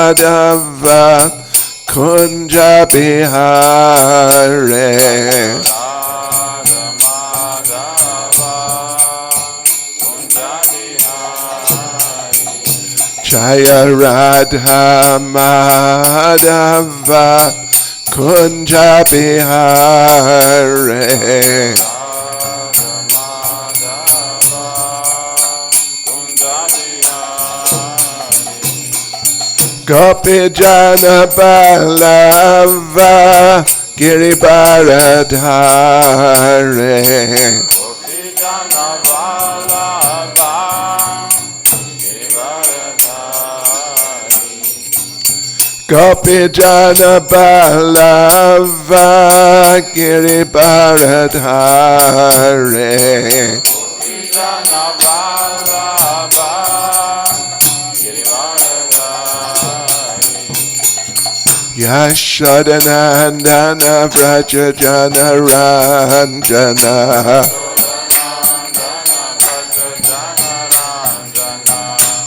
Madhava Kunja Bihare Jaya Radha Madhava Kunja Bihare Gopi Jana Balava Giribaradhare Gopi Jana Balava Giribaradhare Yashodanandana Vraja Jana Ranjana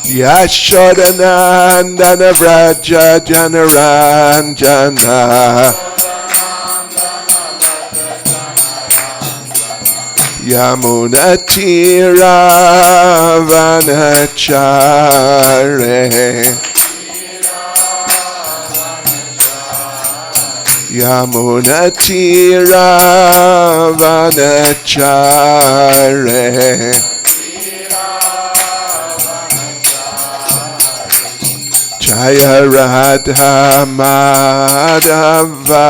Yashodanandana Vraja Jana Ranjana Yamuna Tira Vanachare Yamuna Tira Vanachare Jaya Radha Madhava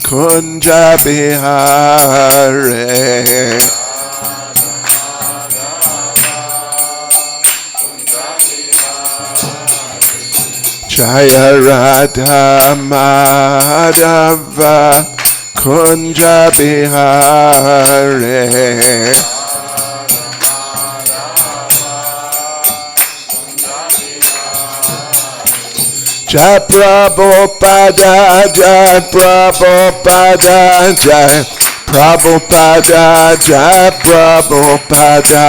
Kunja Bihare Jaya Radha Madhava Kunja Bihare Jai Prabhupada Jai Prabhupada Jai Prabhupada Jai Prabhupada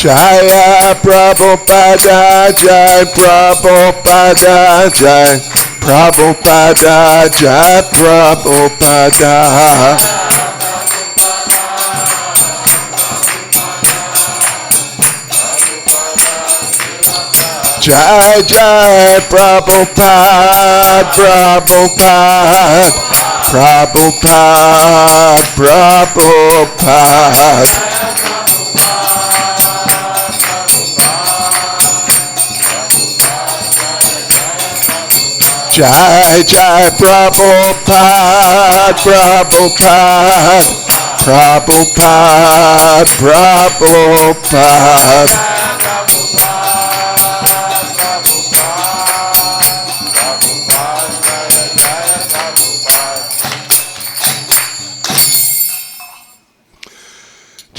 Jaya Prabhupada Jai Prabhupada Jai Prabhupada Jai Prabhupada Jai Jai Prabhupada Prabhupada Prabhupada Prabhupada Jai Jai Prabhupada Prabhupada Prabhupada Prabhupada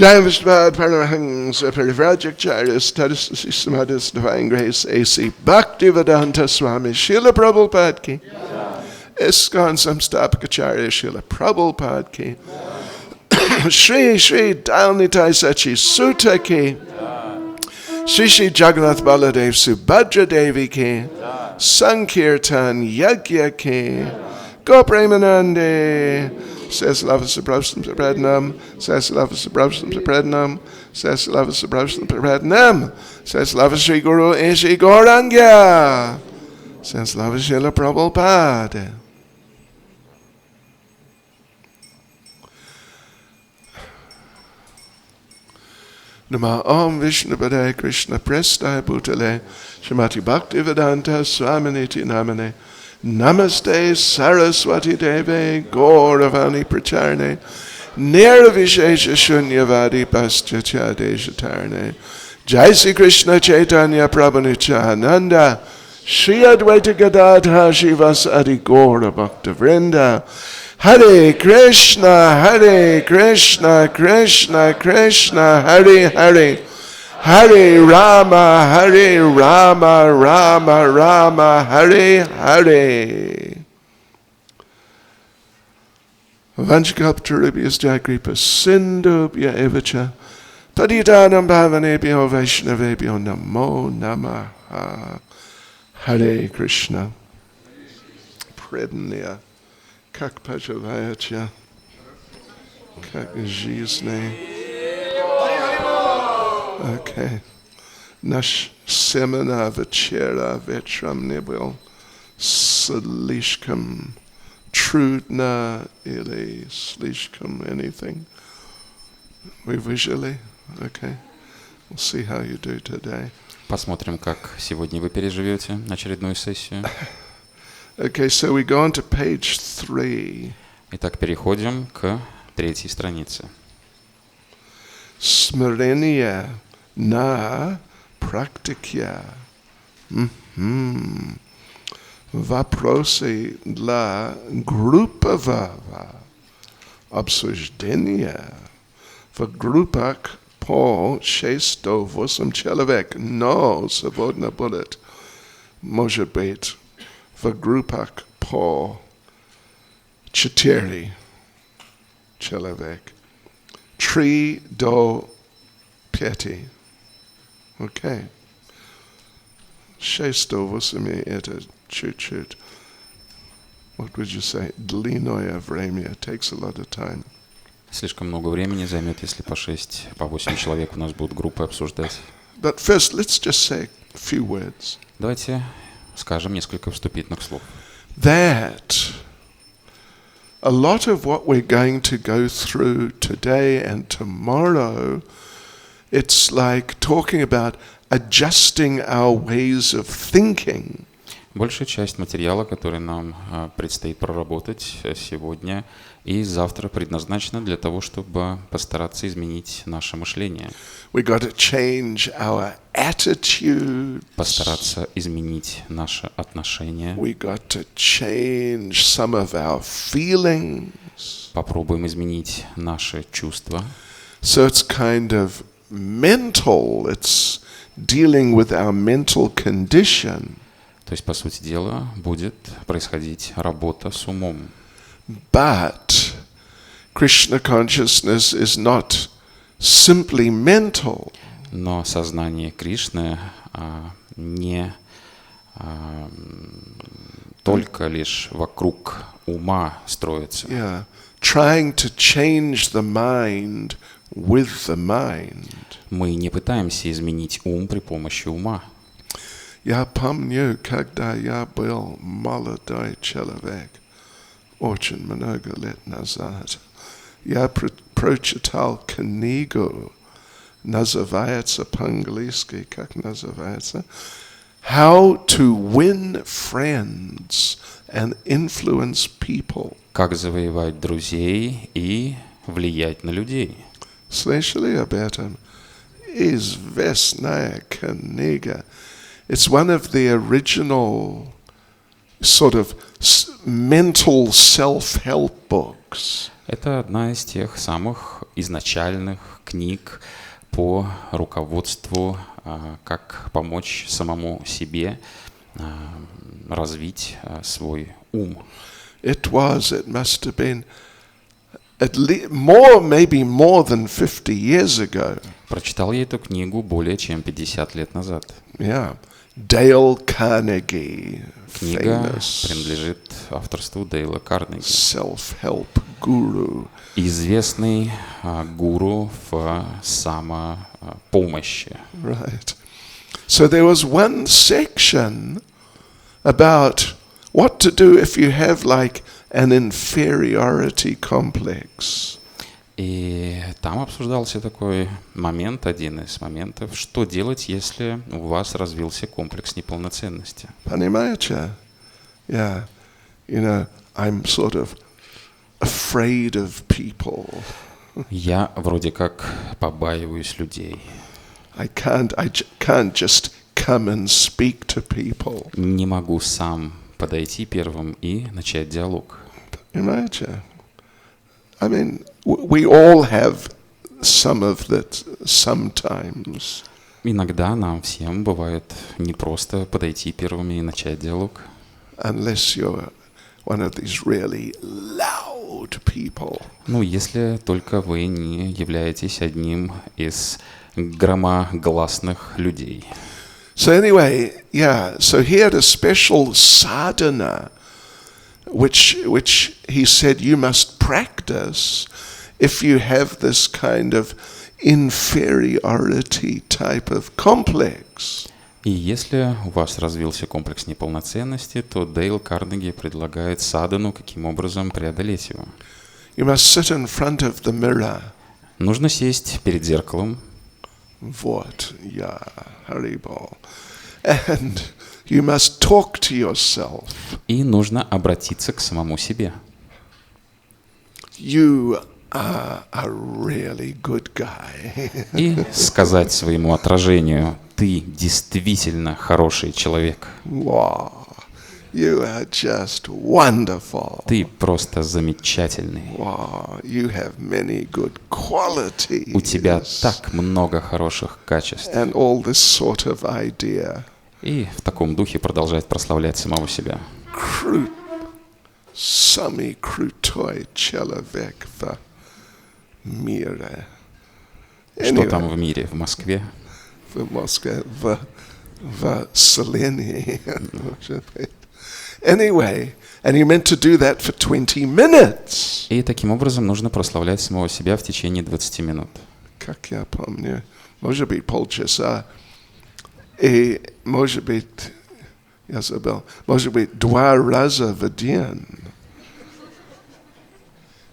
Jai Vishnupada Paramahansa Parivrajacharya Status Systematis Divine Grace A.C. Bhaktivedanta Swami Srila Prabhupada Ki ISKCON Samstapakacharya Srila Prabhupada Ki Shri Shri Dalnitai Sachi Sutta Ki Shri Shri Jagannath Baladev Subhadra Devi Ki Sankirtan Yagya Ki Gopremanande Says Lava Subrabstam Sapradnam, says Lava Subrabstam Sapradnam, says Lava Subrabstam Sapradnam, says Lava Sri Guru Ishi Gauranga, says Lava Srila Prabhupada. Nama Om Vishnu Padaya Krishna Prestai Bhutale, Srimati Bhaktivedanta Swaminiti Namane. Namaste Saraswati Deve Gauravani Pracharne Nirvishesha Shunyavadi Paschatya Deshatarne Jai Sri Krishna Chaitanya Prabhu Nityananda Shri Advaita Gadadha Shivas Adi Gaura Bhakta Vrinda Hare Krishna Krishna Krishna Hare Hare Hare Rama, Rama Rama, Hare Hare. Vanchakaptarubhyas Jagripa Sindhubhya Evacha Padidanam Bhavanebhyo Vaishnavebhyo Namo Namaha. Hare Krishna. Предания. Как поживаете? Как жизнь? Okay. Наш семинар вчера вечером не был слишком трудно или слишком anything. We visually? Okay. We'll see how you do today. Посмотрим, как сегодня вы переживете очередную сессию. Okay, so we go on to page 3. Итак, переходим к 3-й странице. Смирения на практике. Вопросы для группового обсуждения. В группах по 6 до 8 человек, но сегодня будет, может быть, в группах по 4 человек. 3 до 5. Окей. 6 до 8 это чуть-чуть. What would you say? Длинное время. It takes a lot of time. Слишком много времени займет, если по 6, по 8 человек у нас будут группы обсуждать. But first, let's just say a few words. Давайте скажем несколько вступительных слов. That a lot of what we're going to go through today and tomorrow, it's like talking about adjusting our ways of thinking. Большая часть материала, который нам предстоит проработать сегодня и завтра, предназначена для того, чтобы постараться изменить наше мышление. We got to change our attitude. Постараться изменить наше отношение. We got to change some of our feelings. Попробуем изменить наши чувства. So it's kind of mental. It's dealing with our mental condition. То есть, по сути дела, будет происходить работа с умом. But Krishna consciousness is not simply mental. Но сознание Кришны не только лишь вокруг ума строится. Yeah, trying to change the mind with the mind. Мы не пытаемся изменить ум при помощи ума. Я помню, когда я был молодой человек, очень много лет назад, я прочитал книгу, называется по-английски, как называется? How to win friends and influence people. Как завоевать друзей и влиять на людей. Слышали об этом? Известная книга. It's one of the original sort of mental self-help books. Это одна из тех самых изначальных книг по руководству, как помочь самому себе развить свой ум. It must have been at least maybe more than 50 years ago. Прочитал я эту книгу более чем 50 лет назад. Yeah. Dale Carnegie. Книга принадлежит авторству Дейла Карнеги. Self-help guru. Известный гуру в самопомощи. Right. So there was one section about what to do if you have like an inferiority complex. И там обсуждался такой момент, один из моментов, что делать, если у вас развился комплекс неполноценности. Понимаете? Yeah. You know, I'm sort of afraid of people. Я вроде как побаиваюсь людей. I can't just come and speak to people. Не могу сам подойти первым и начать диалог. Понимаете? I mean, we all have some of that sometimes. Иногда нам всем бывает не просто подойти первыми и начать диалог. Unless you're one of these really loud loud people. Ну, если только вы не являетесь одним из громогласных людей. So anyway, yeah, so he had a special sadhana, which he said you must practice if you have this kind of inferiority type of complex. И если у вас развился комплекс неполноценности, то Дейл Карнеги предлагает садхану, каким образом преодолеть его. You must sit in front of the mirror. Нужно сесть перед зеркалом. Вот, yeah, Haribol. And you must talk to yourself. И нужно обратиться к самому себе. You are a really good guy. И сказать своему отражению: ты действительно хороший человек. Wow, you are just wonderful. Ты просто замечательный. Wow, you have many good qualities. У тебя так много хороших качеств. And all this sort of idea. И в таком духе продолжать прославлять самого себя. Sami kruтой человек в мире. Что там в мире? В Москве? В Москве, в селении. Anyway, and you meant to do that for 20 minutes. И таким образом нужно прославлять самого себя в течение 20 минут. Как я помню, может быть, полчаса. И, может быть, я забыл, может быть, 2 раза в день.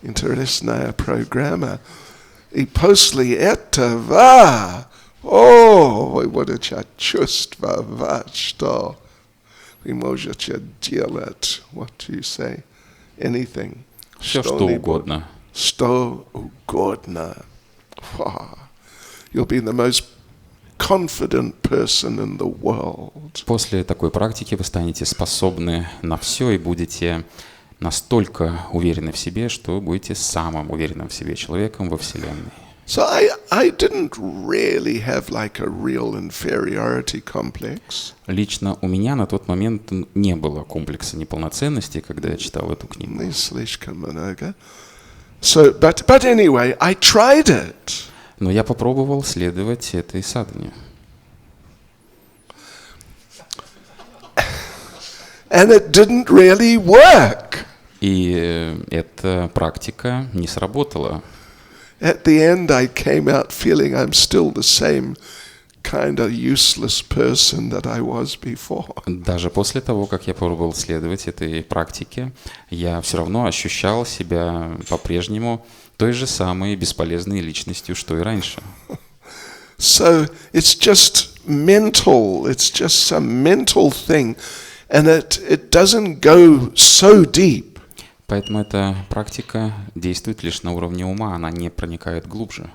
Интересная программа. И после этого, вы будете чувствовать, что вы можете делать, what do you say, anything. Все, что угодно. Что угодно. You'll be the most confident person in the world. После такой практики вы станете способны на все и будете настолько уверены в себе, что будете самым уверенным в себе человеком во Вселенной. So I didn't really have like a real inferiority complex. Лично у меня на тот момент не было комплекса неполноценности, когда я читал эту книгу. Не слишком много. So, but anyway, I tried it. Но я попробовал следовать этой садхане. And it didn't really work. И эта практика не сработала. At the end, I came out feeling I'm still the same kind of useless person that I was before. Даже после того, как я пробовал следовать этой практике, я все равно ощущал себя по-прежнему той же самой бесполезной личностью, что и раньше. So it's just mental. It's just some mental thing, and it doesn't go so deep. Поэтому эта практика действует лишь на уровне ума, она не проникает глубже.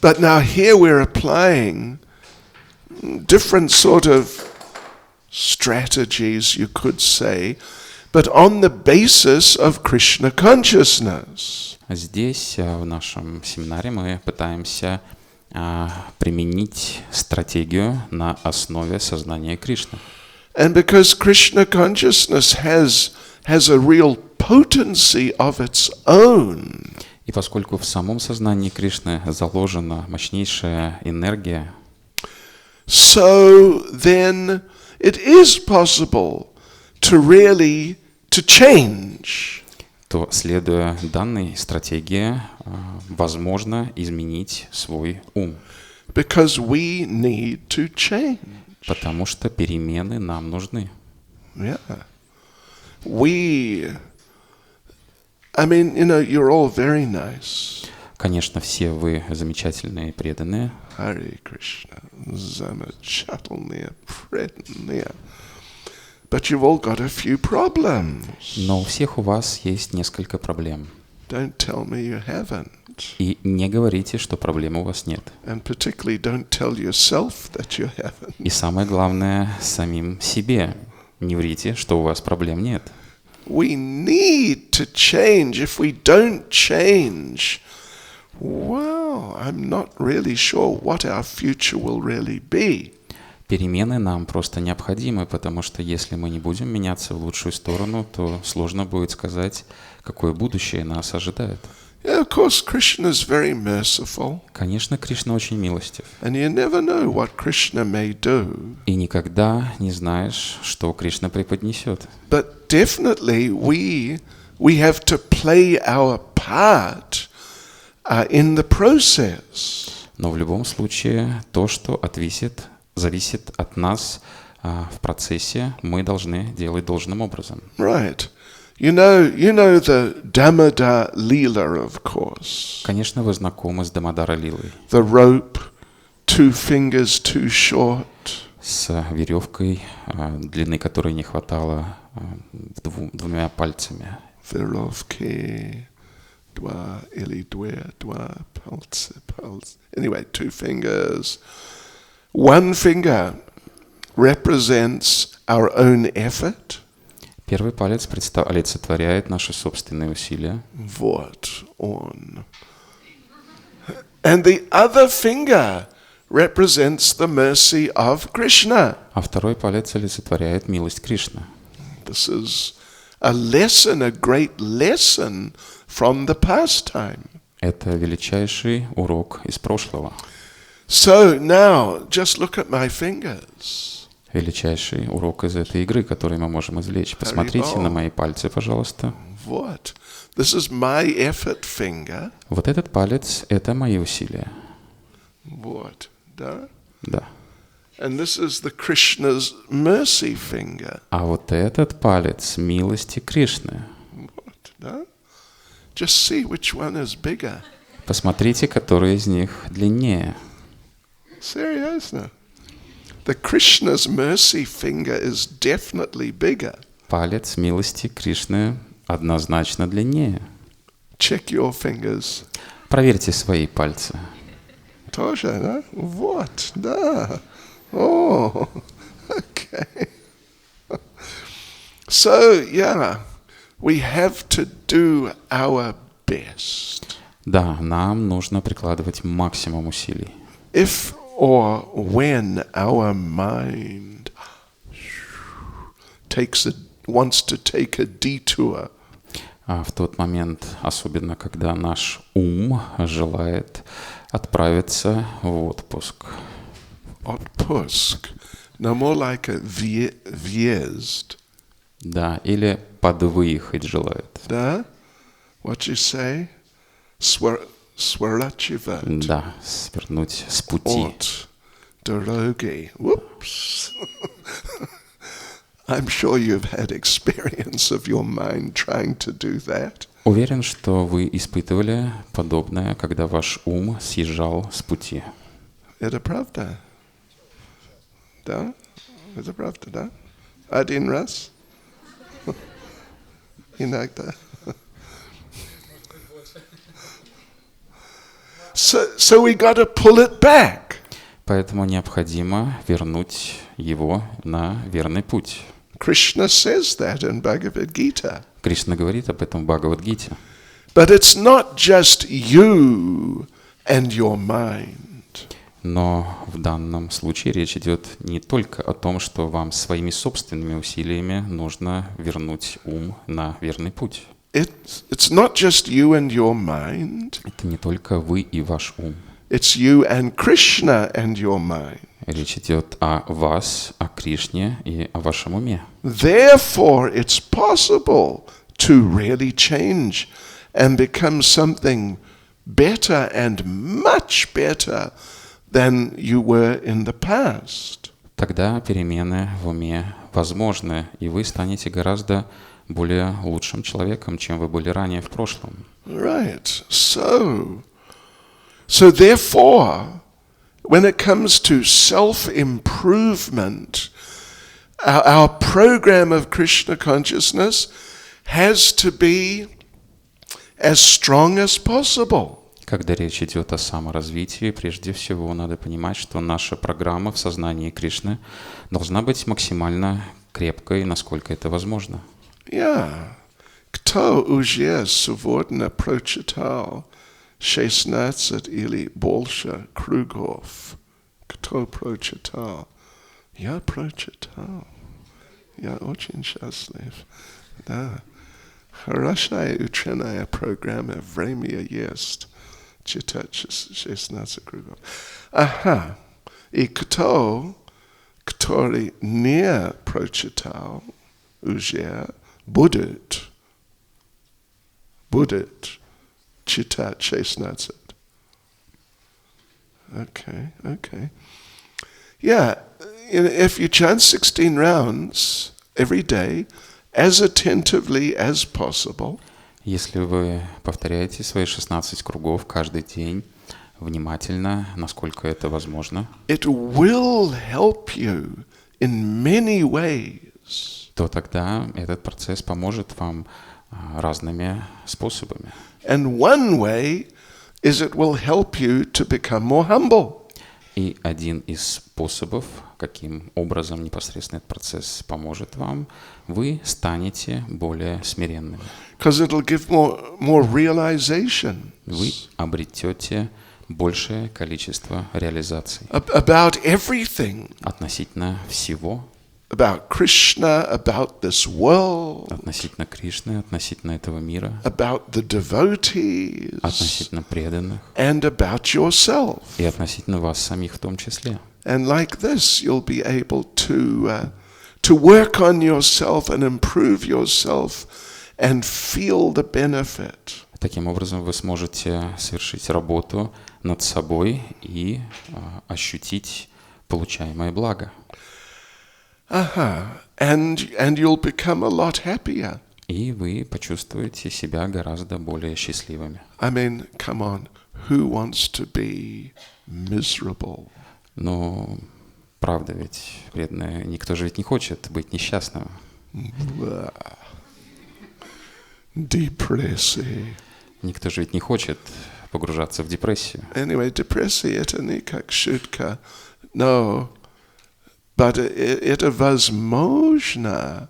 But now here we're applying different sort of strategies, you could say, but on the basis of Krishna consciousness. Здесь, в нашем семинаре, мы пытаемся применить стратегию на основе сознания Кришны. And because Krishna consciousness has a real potency of its own. И поскольку в самом сознании Кришны заложена мощнейшая энергия, so then it is possible to change. То, следуя данной стратегии, возможно изменить свой ум. Because we need to change. Потому что перемены нам нужны. Yeah. I mean, you're all very nice. Конечно, все вы замечательные и преданные. Hare Krishna, замечательные, преданные. But you've all got a few problems. Но у всех у вас есть несколько проблем. Don't tell me you haven't. И не говорите, что проблем у вас нет. And particularly don't tell yourself that you haven't. И самое главное, самим себе. Не врите, что у вас проблем нет. We need to change. If we don't change, well, I'm not really sure what our future will really be. Перемены нам просто необходимы, потому что если мы не будем меняться в лучшую сторону, то сложно будет сказать, какое будущее нас ожидает. Yeah, of course, Krishna is very merciful. Конечно, Кришна очень милостив. And you never know what Krishna may do. И никогда не знаешь, что Кришна преподнесет. But definitely we have to play our part in the process. Но в любом случае, то, что зависит от нас в процессе, мы должны делать должным образом. Right. You know the Damodar Leela, of course. Конечно, вы знакомы с Дамодара Лилой. The rope, 2 fingers too short. С веревкой, длины которой не хватало двумя пальцами. Веровки, два или две, пальцы. Anyway, 2 fingers. 1 finger represents our own effort. Первый палец олицетворяет наши собственные усилия. Вот он. And the other finger represents the mercy of Krishna. А второй палец олицетворяет милость Кришны. This is a great lesson from the past time. Это величайший урок из прошлого. So now, just look at my fingers. Величайший урок из этой игры, который мы можем извлечь. Посмотрите на мои пальцы, пожалуйста. What? This is my effort finger. Вот этот палец – это мои усилия. Вот, да? Да. And this is the Krishna's mercy finger. А вот этот палец милости Кришны. Вот, да? Just see which one is bigger. Посмотрите, который из них длиннее. Seriously. The Krishna's mercy finger is definitely bigger. Палец милости Кришны однозначно длиннее. Check your fingers. Проверьте свои пальцы. Тоже, да? Вот, да. Oh, okay. So, yeah, we have to do our best. Да, нам нужно прикладывать максимум усилий. If or when our mind wants to take a detour, А в тот момент, особенно когда наш ум желает отправиться в отпуск. Отпуск, no more like a въезд. Да, или подвыехать желает. Да? What you say? Сворачивать. Да, свернуть с пути. От дороги. Whoops. I'm sure you've had experience of your mind trying to do that. Уверен, что вы испытывали подобное, когда ваш ум съезжал с пути. Это правда? Да? Это правда, да? Один раз? Иногда. So we got to pull it back. Поэтому необходимо вернуть его на верный путь. Krishna says that in Bhagavad Gita. Кришна говорит об этом в Бхагавад-гите. But it's not just you and your mind. Но в данном случае речь идет не только о том, что вам своими собственными усилиями нужно вернуть ум на верный путь. It's not just you and your mind. Это не только вы и ваш ум. It's you and Krishna and your mind. Речь идет о вас, о Кришне и о вашем уме. Therefore, it's possible to really change and become something better and much better than you were in the past. Тогда перемены в уме возможны, и вы станете гораздо более лучшим человеком, чем вы были ранее в прошлом. Right. So therefore, when it comes to self-improvement, our program of Krishna consciousness has to be as strong as possible. Когда речь идет о саморазвитии, прежде всего надо понимать, что наша программа в сознании Кришны должна быть максимально крепкой, насколько это возможно. Yeah. Кто уже сегодня прочитал 16 или больше кругов? Кто прочитал? Я прочитал. Я очень счастлив. Да. Хорошая ученая программа, время есть читать 16 кругов. Ага. И кто, который не прочитал, уже будет читать 16. Okay. Yeah, if you chant 16 rounds every day, as attentively as possible, Если вы повторяете свои 16 кругов каждый день, внимательно, насколько это возможно, it will help you in many ways. то тогда этот процесс поможет вам разными способами. And one way is it will help you to become more humble. И один из способов, каким образом непосредственно этот процесс поможет вам, вы станете более смиренными. Because it'll give more realization. Вы обретете большее количество реализаций About everything. относительно всего, About Krishna, about this world. относительно Кришны, относительно этого мира, About the devotees. относительно преданных And about yourself. и относительно вас самих в том числе. And like this, you'll be able to work on yourself and improve yourself and feel the benefit. Таким образом, вы сможете совершить работу над собой и ощутить получаемое благо. And you'll become a lot happier. И вы почувствуете себя гораздо более счастливыми. I mean, come on, who wants to be miserable? Но правда ведь, преданные, никто же ведь не хочет быть несчастным. Депрессия. Никто же ведь не хочет погружаться в депрессию. Anyway, депрессия это не как шутка. No. But это возможно,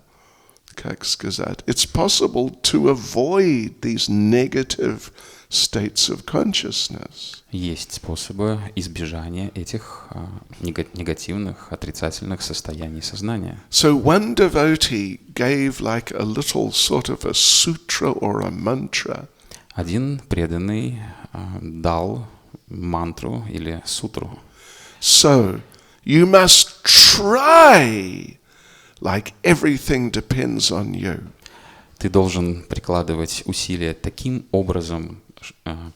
как сказать, it's possible to avoid these negative states of consciousness. Есть способы избежания этих негативных, отрицательных состояний сознания. So one devotee gave like a little sort of a sutra or a mantra. Один преданный дал мантру или сутру. So you must try like everything depends on you. Ты должен прикладывать усилия таким образом,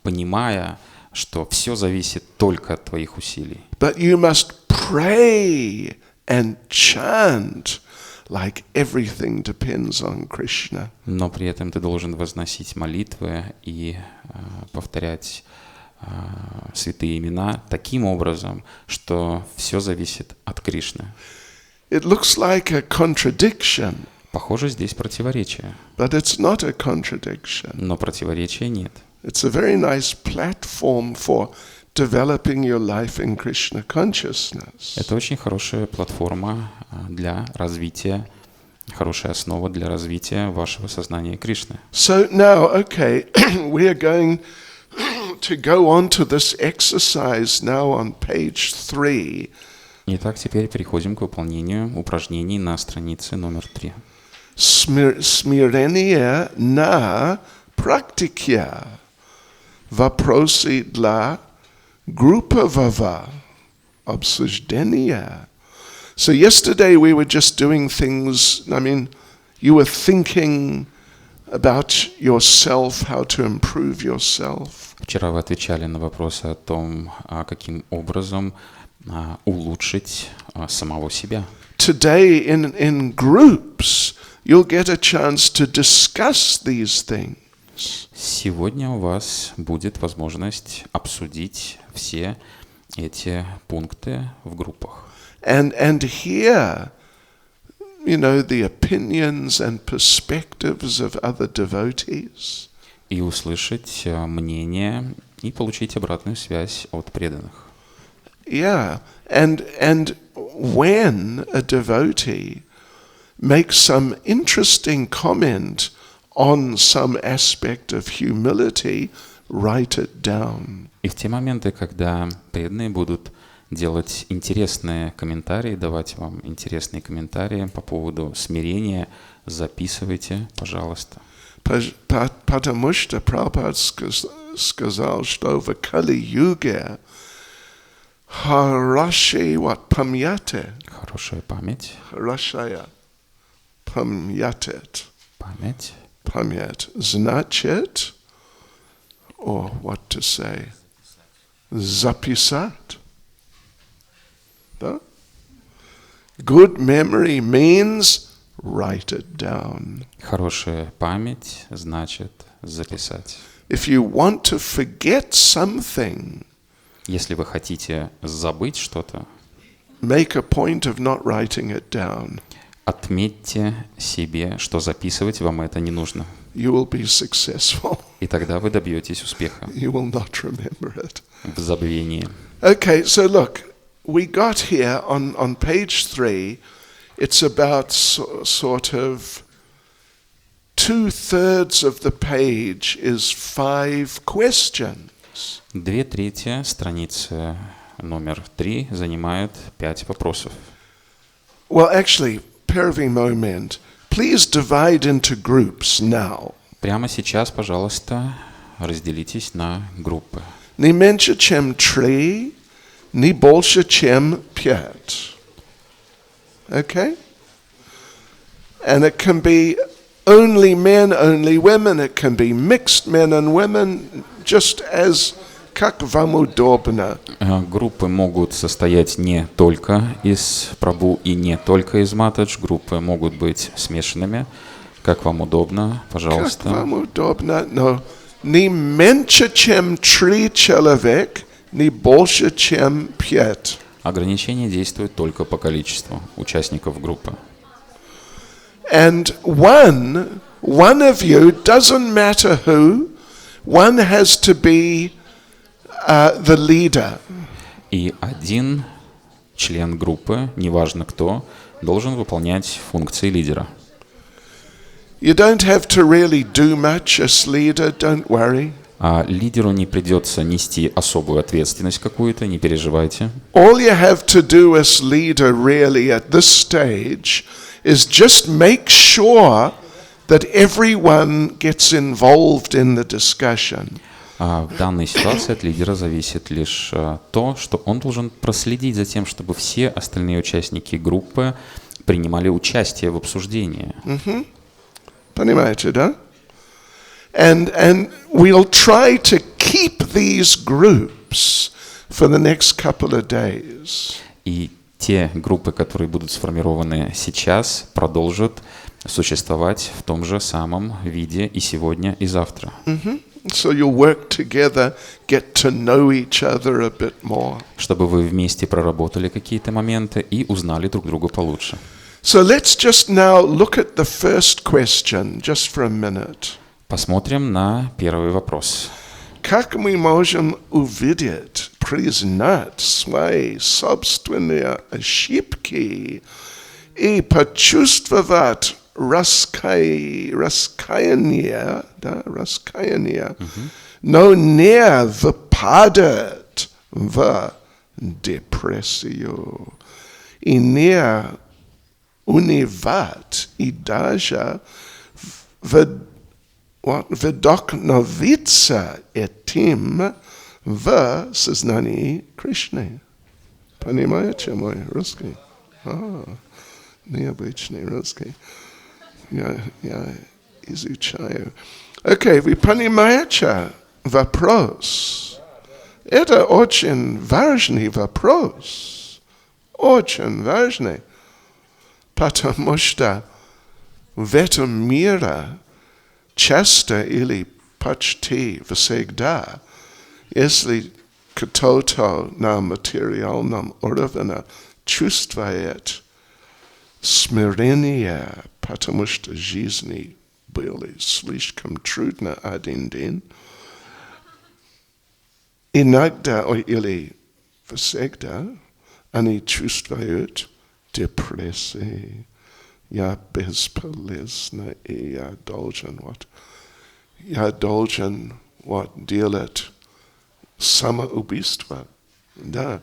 понимая, что все зависит только от твоих усилий. But you must pray and chant like everything depends on Krishna. Но при этом ты должен возносить молитвы и повторять святые имена таким образом, что все зависит от Кришны. It looks like a contradiction. Похоже, здесь противоречие. But it's not a contradiction. Но противоречия нет. It's a very nice platform for developing your life in Krishna consciousness. Это очень хорошая платформа для развития, хорошая основа для развития вашего сознания Кришны. So now, okay, we are going to go on to this exercise now on page 3. Итак, теперь переходим к выполнению упражнений на странице номер 3. Смирения на практике. Вопросы для группового обсуждения. So yesterday we were just doing things, I mean, you were thinking about yourself, how to improve yourself. Вчера вы отвечали на вопросы о том, каким образом улучшить самого себя. Today in groups, you'll get a chance to discuss these things. Сегодня у вас будет возможность обсудить все эти пункты в группах. And hear, you know, the opinions and perspectives of other devotees. И услышать мнение и получить обратную связь от преданных. Yeah, and when a devotee makes some interesting comment on some aspect of humility, write it down. И в те моменты, когда преданные будут делать интересные комментарии, давать вам интересные комментарии по поводу смирения, записывайте, пожалуйста. Потому что Прабхупада сказал, что в Кали-юге хороший памяти. Хорошая память. Хорошая память. Память. Память. Значит, or what to say, записать. Да? Good memory means write it down. Хорошая память значит записать. If you want to forget something, если вы хотите забыть что-то, make a point of not writing it down. Отметьте себе, что записывать вам это не нужно. You will be successful. И тогда вы добьетесь успеха. You will not remember it. В забвении. Okay, so look, we got here on page 3. It's about sort of 2/3 of the page is 5 questions. 2/3 страницы номер 3 занимает 5 вопросов. Well, actually, первый момент. Please divide into groups now. Прямо сейчас, пожалуйста, разделитесь на группы. Не меньше, чем 3, не больше, чем 5. Okay? And it can be only men, only women. It can be mixed men and women, just as как вам удобно. Группы могут состоять не только из прабху и не только из матадж. Группы могут быть смешанными, как вам удобно, пожалуйста. Как вам удобно, но не меньше, чем 3 человек, не больше, чем 5. Ограничение действует только по количеству участников группы. And one of you, doesn't matter who, one has to be the leader. И один член группы, неважно кто, должен выполнять функции лидера. You don't have to really do much as leader, don't worry. А лидеру не придется нести особую ответственность какую-то, не переживайте. All you have to do as leader really at this stage is just make sure that everyone gets involved in the discussion. В данной ситуации от лидера зависит лишь то, что он должен проследить за тем, чтобы все остальные участники группы принимали участие в обсуждении. Понимаете, да? And we'll try to keep these groups for the next couple of days. И те группы, которые будут сформированы сейчас, продолжат существовать в том же самом виде и сегодня, и завтра. So you'll work together, get to know each other a bit more. Чтобы вы вместе проработали какие-то моменты и узнали друг друга получше. So let's just now look at the first question, just for a minute. Посмотрим на первый вопрос. Как мы можем увидеть, признать свои собственные ошибки и почувствовать раскаяние, но не впадать в депрессию и не унывать и даже вдохновиться этим в сознании Кришны. Понимаете мой русский? Необычный русский. Я изучаю. Окей, вы понимаете вопрос? Это очень важный вопрос. Очень важный. Потому что в этом мире часто или почти всегда, если кто-то на материальном уровне чувствует смирение, потому что жизни были слишком трудно один день, иногда или всегда они чувствуют депрессию. Я бесполезна, и я должен делать самоубийство. Да.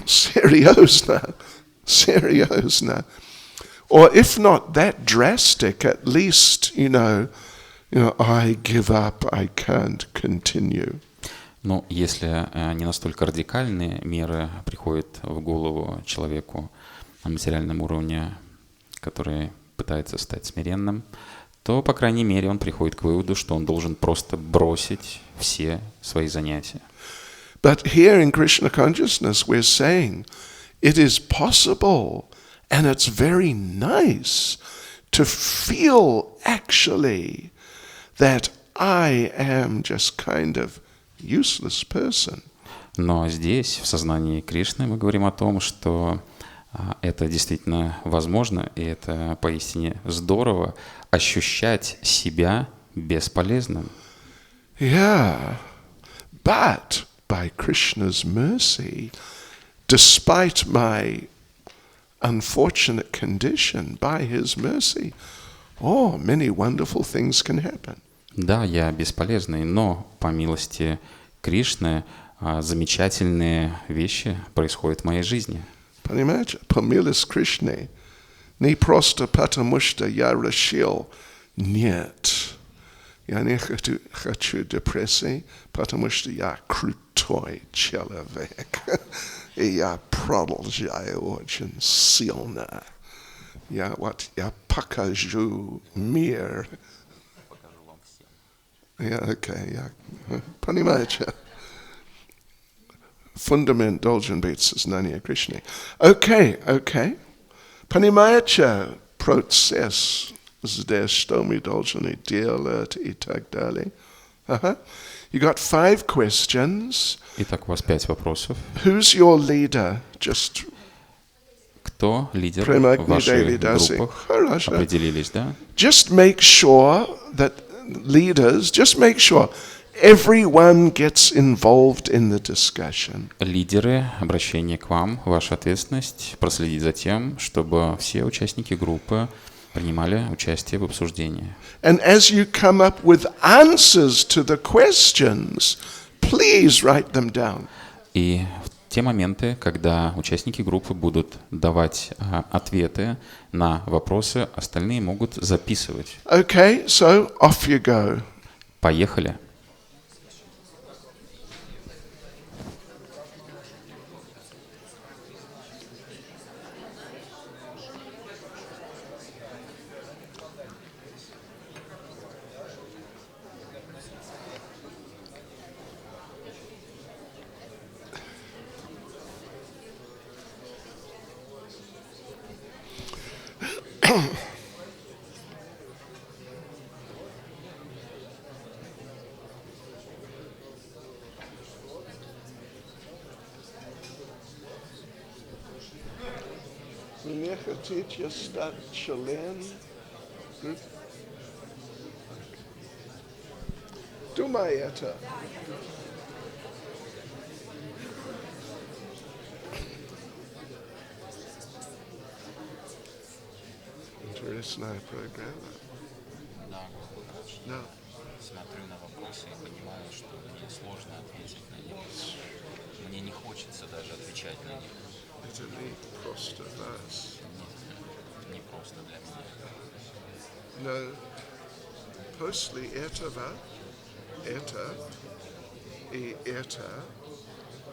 Серьезно. Or if not that drastic, at least, I give up, I can't continue. Но если не настолько радикальные меры приходят в голову человеку на материальном уровне, который пытается стать смиренным, то, по крайней мере, он приходит к выводу, что он должен просто бросить все свои занятия. But here in Krishna consciousness we're saying it is possible and it's very nice to feel actually that I am just kind of useless person. Но здесь, в сознании Кришны, мы говорим о том, что это действительно возможно, и это поистине здорово ощущать себя бесполезным. Yeah, but by Krishna's mercy, despite my unfortunate condition, by his mercy, many wonderful things can happen. Да, я бесполезный, но по милости Кришны замечательные вещи происходят в моей жизни. Понимаете? По милости Кришны не просто потому, что я решил, нет, я не хочу депрессии, потому что я крутой человек. И я продолжаю очень сильно. Я покажу мир. Понимаете? Фундамент должен быть сознание Кришны. Окей. Понимаете процесс здесь, что мы должны делать и так далее? You got 5 questions. Итак, у вас 5 вопросов. Who's your leader? Just кто лидер в ваших группах? Хорошо. Определились, да? Just make sure that leaders, everyone gets involved in the discussion. Лидеры, обращение к вам, ваша ответственность проследить за тем, чтобы все участники группы принимали участие в обсуждении. And as you come up with answers to the questions, please write them down. И в те моменты, когда участники группы будут давать ответы на вопросы, остальные могут записывать. Okay, so off you go. Поехали. Вы не хотите стать членом группы? Думай это. Интересная программа. Да. Смотрю на вопросы и понимаю, что мне сложно ответить на них. Мне не хочется даже отвечать на них. Это не просто вас. Нет, не просто для меня. Но после этого,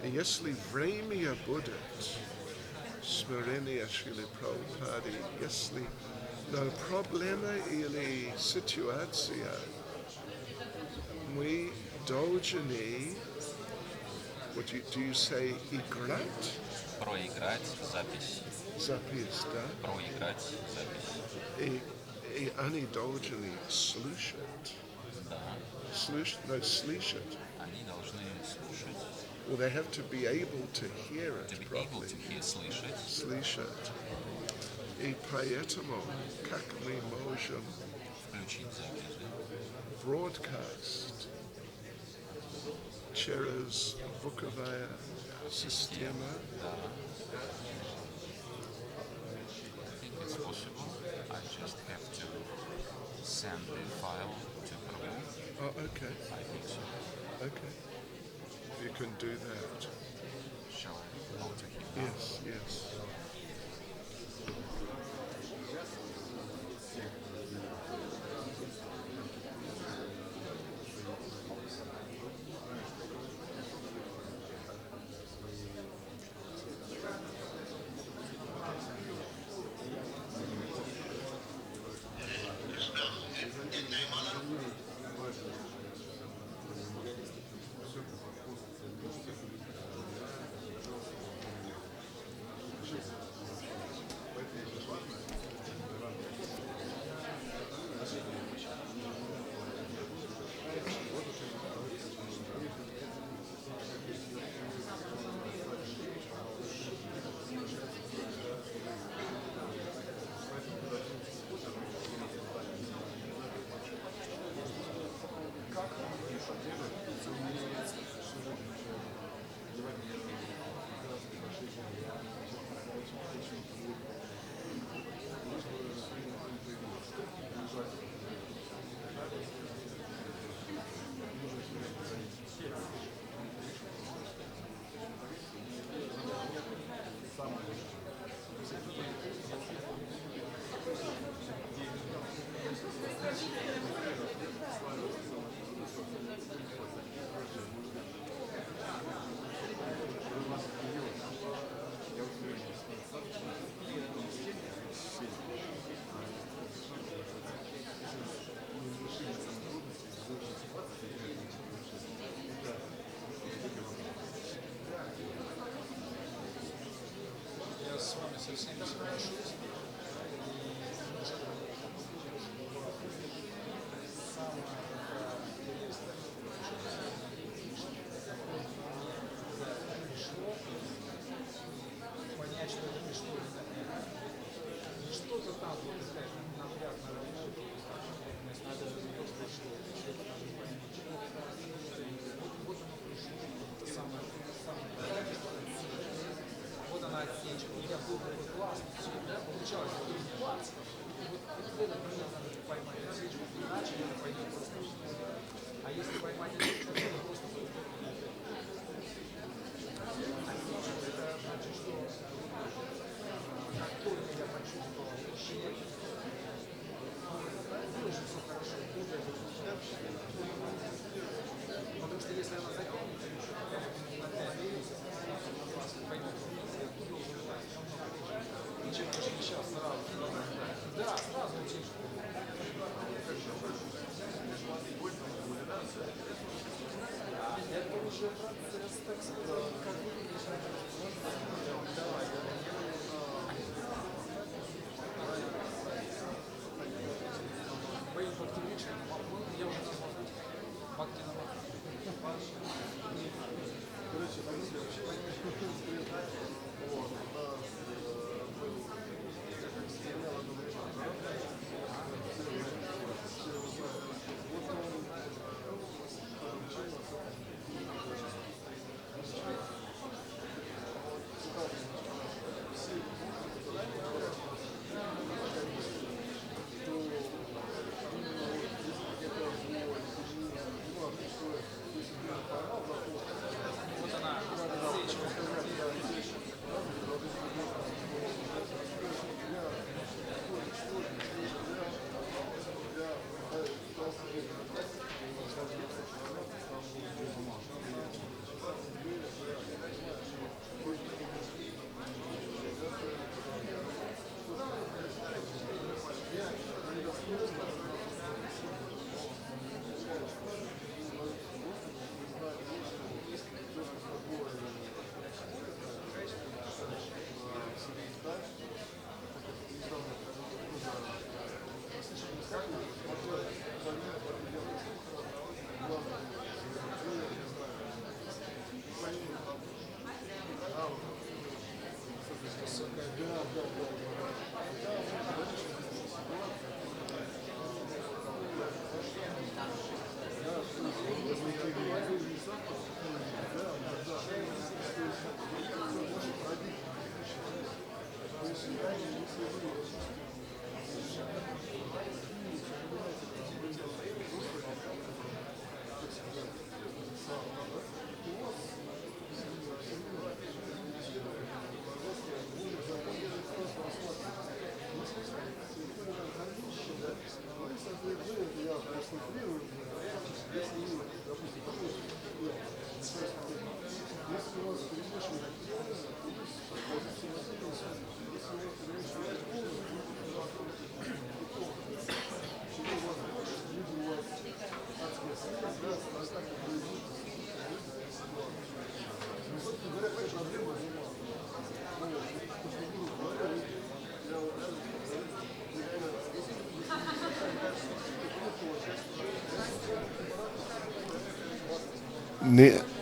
если время будет, смирение Шрилы Прабхупады, если проблема или ситуация, мы должны, do you say, играть? Проиграть запись. Запись, да? Проиграть запись. И они должны слушать. Да. Слышать. Они должны слушать. Well, they have to be able to hear it To be able properly. to hear, слышать. Слышать. И поэтому, как мы можем Включить запись. broadcast через звуковая система. Да. I think it's possible. I just have to send the file to Peru. Oh, okay. I think so. Okay. You can do that. Shall I go to him now? Yes.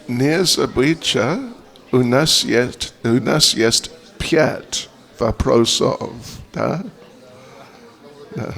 Не забыть, у нас есть 5 вопросов, да? Да.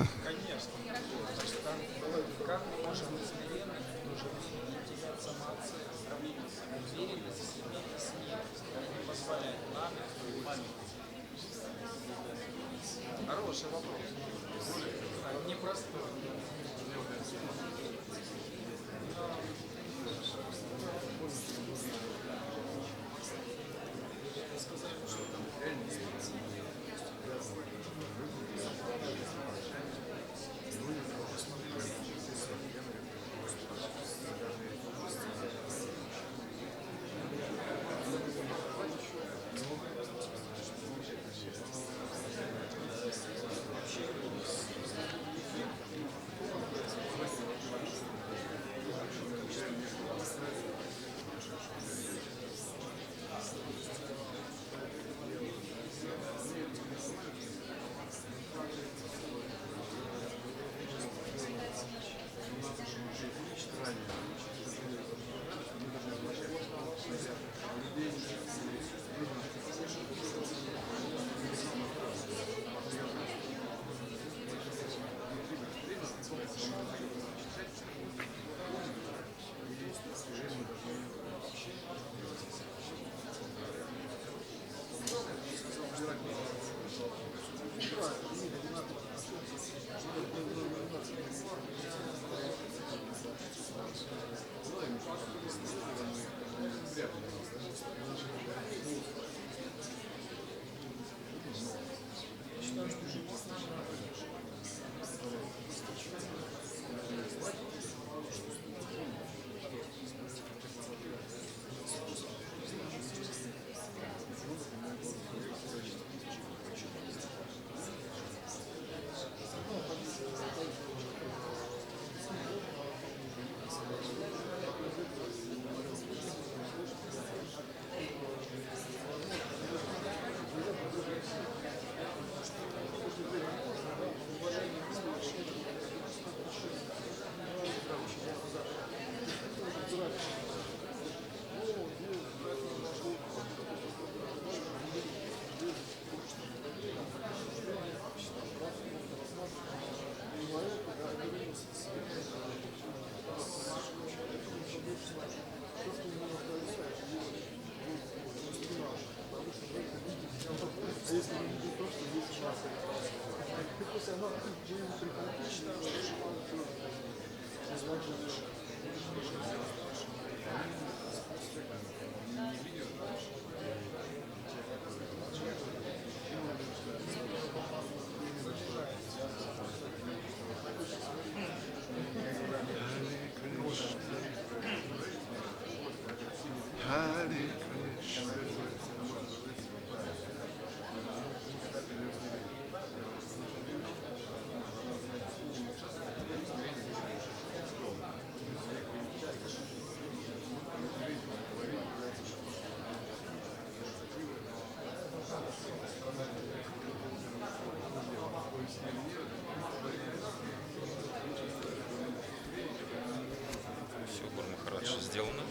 Все, Гуру Махарадж, сделано.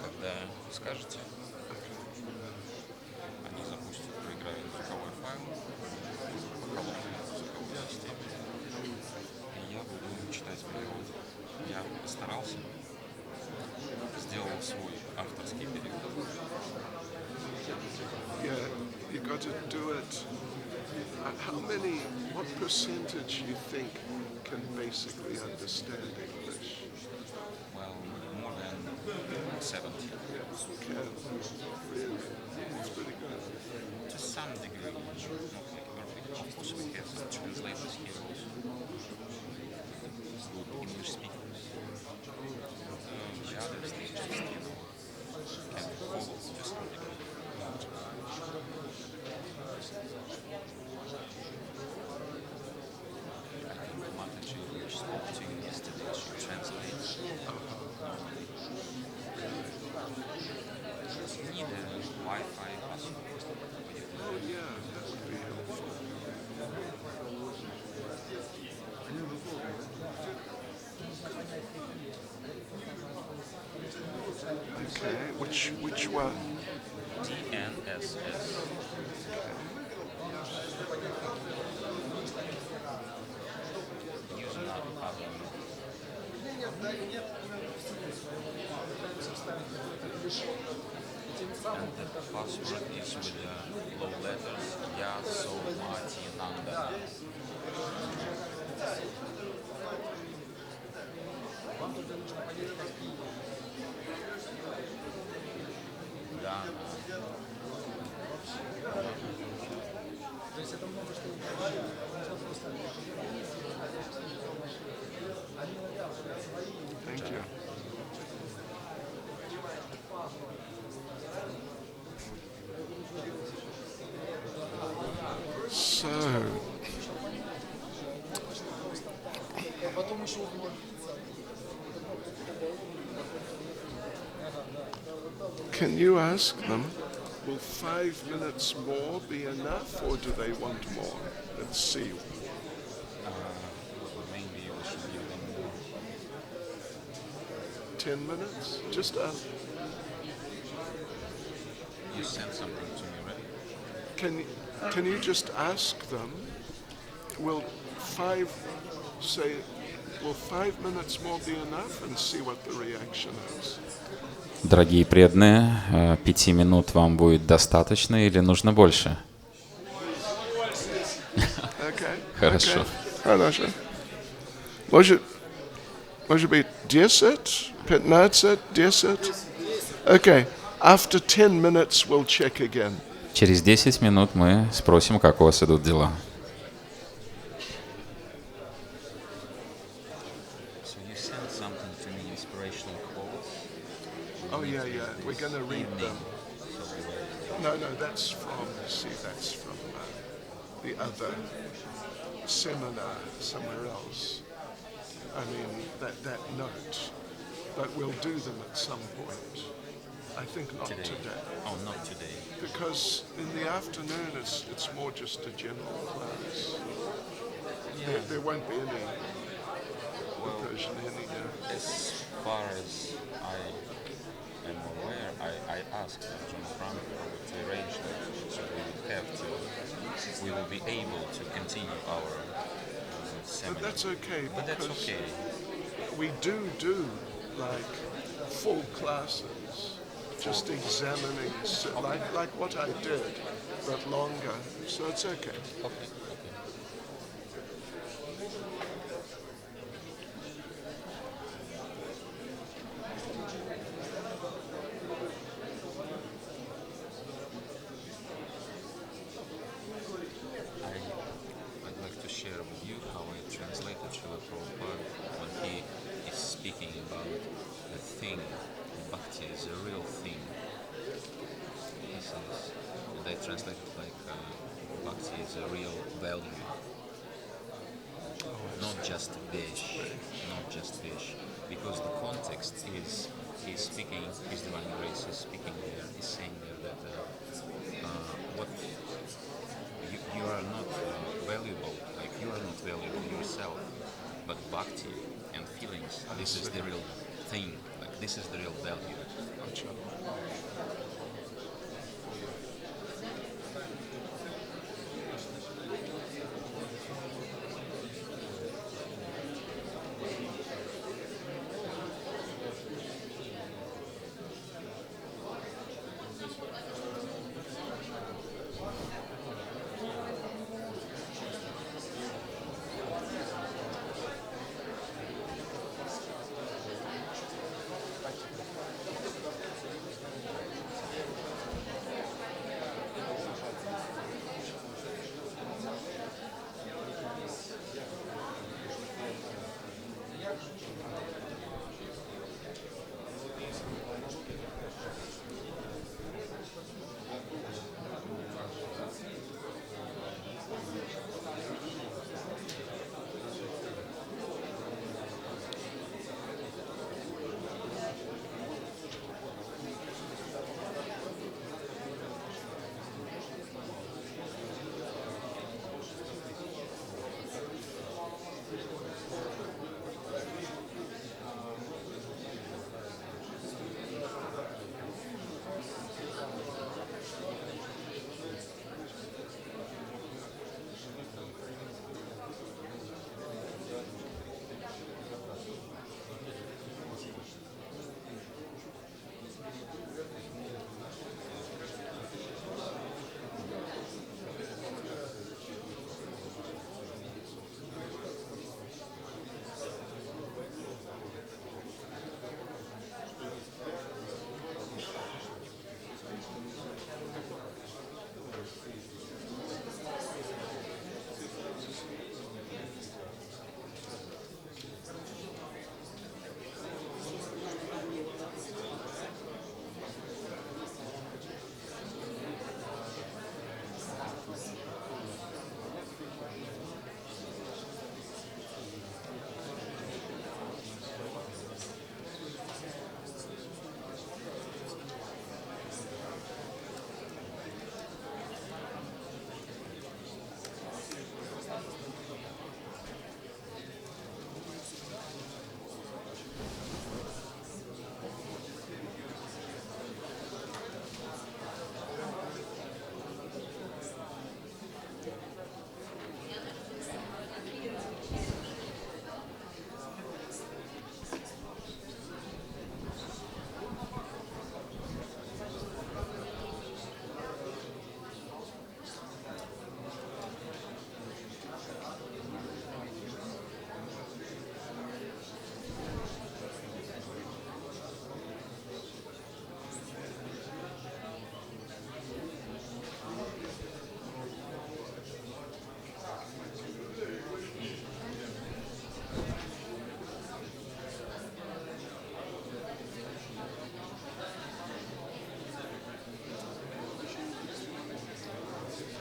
Когда скажете, они запустят, проиграют звуковой файл по колонной звуковой системе. И я буду читать перевод. Я постарался, сделал свой авторский перевод. Yeah, you got to do it. What percentage you think can basically understand English? Well, more than 70. Can. Really? It's pretty good. To some degree, not like perfect. Of course, we have translators here also. Good English speakers. The others, they just, can follow to some degree. I think Mataji, which spoke to you yesterday, should translate. Need a Wi-Fi password. Oh yeah, that would be helpful. Okay, which one? DNSS. Use other. And the password is with the low letters Ya So Mati Nanda. Да. Thank you. So, can you ask them, will 5 minutes more be enough, or do they want more? Let's see. Maybe we should give them more. 10 minutes? Just ask. You sent something to me, right? Can you just ask them, will 5 minutes more be enough, and see what the reaction is? Дорогие преданные, 5 минут вам будет достаточно или нужно больше? Okay. Хорошо. Хорошо. Может быть 10, 15, 10? Okay. After 10 minutes, we'll check again. Через 10 минут мы спросим, как у вас идут дела. So you sent something to me, inspirational quotes. Oh yeah. We're going to read them. No, that's from the other seminar somewhere else. I mean, that note. But we'll do them at some point. I think not today. Oh, not today. Because in the afternoon it's more just a general class. Yeah. There won't be any Persian here. As far as I am aware, I asked John Frank to arrange that, so we will be able to continue our seminar. But that's okay. But that's because okay. we do like full classes, just examining, like what I did, but longer. So it's okay. Okay. translated like Bhakti is a real value, not just wish, because the context is he's speaking, his divine grace is speaking there, is saying there that what you are not valuable, like you are not valuable yourself, but Bhakti and feelings, this is the real thing, like this is the real value.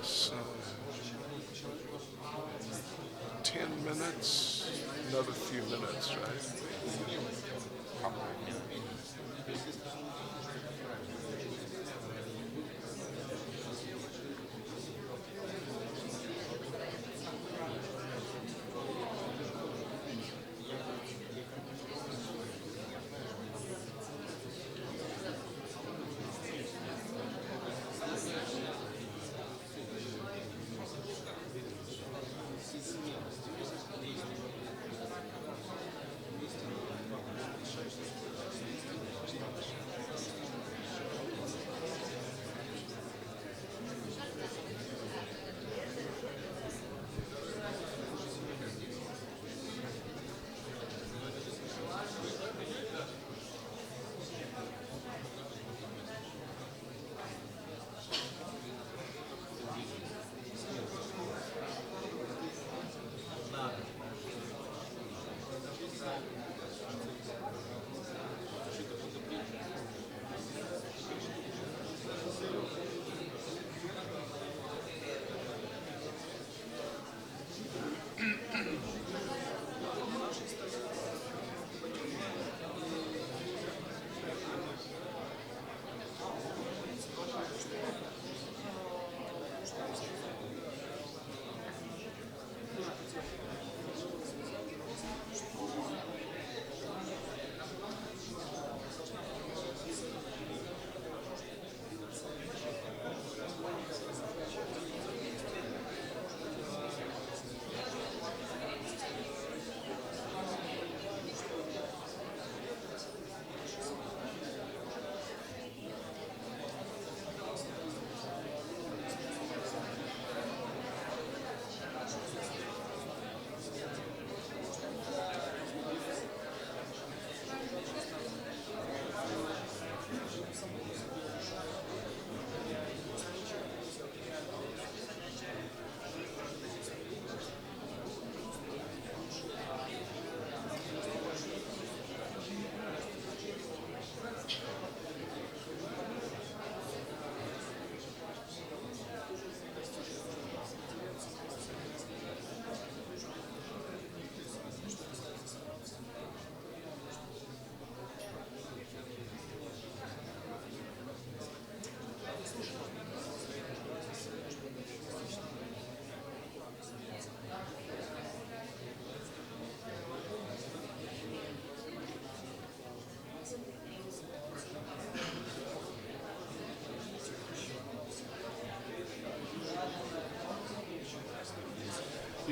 So, 10 minutes, another few minutes, right?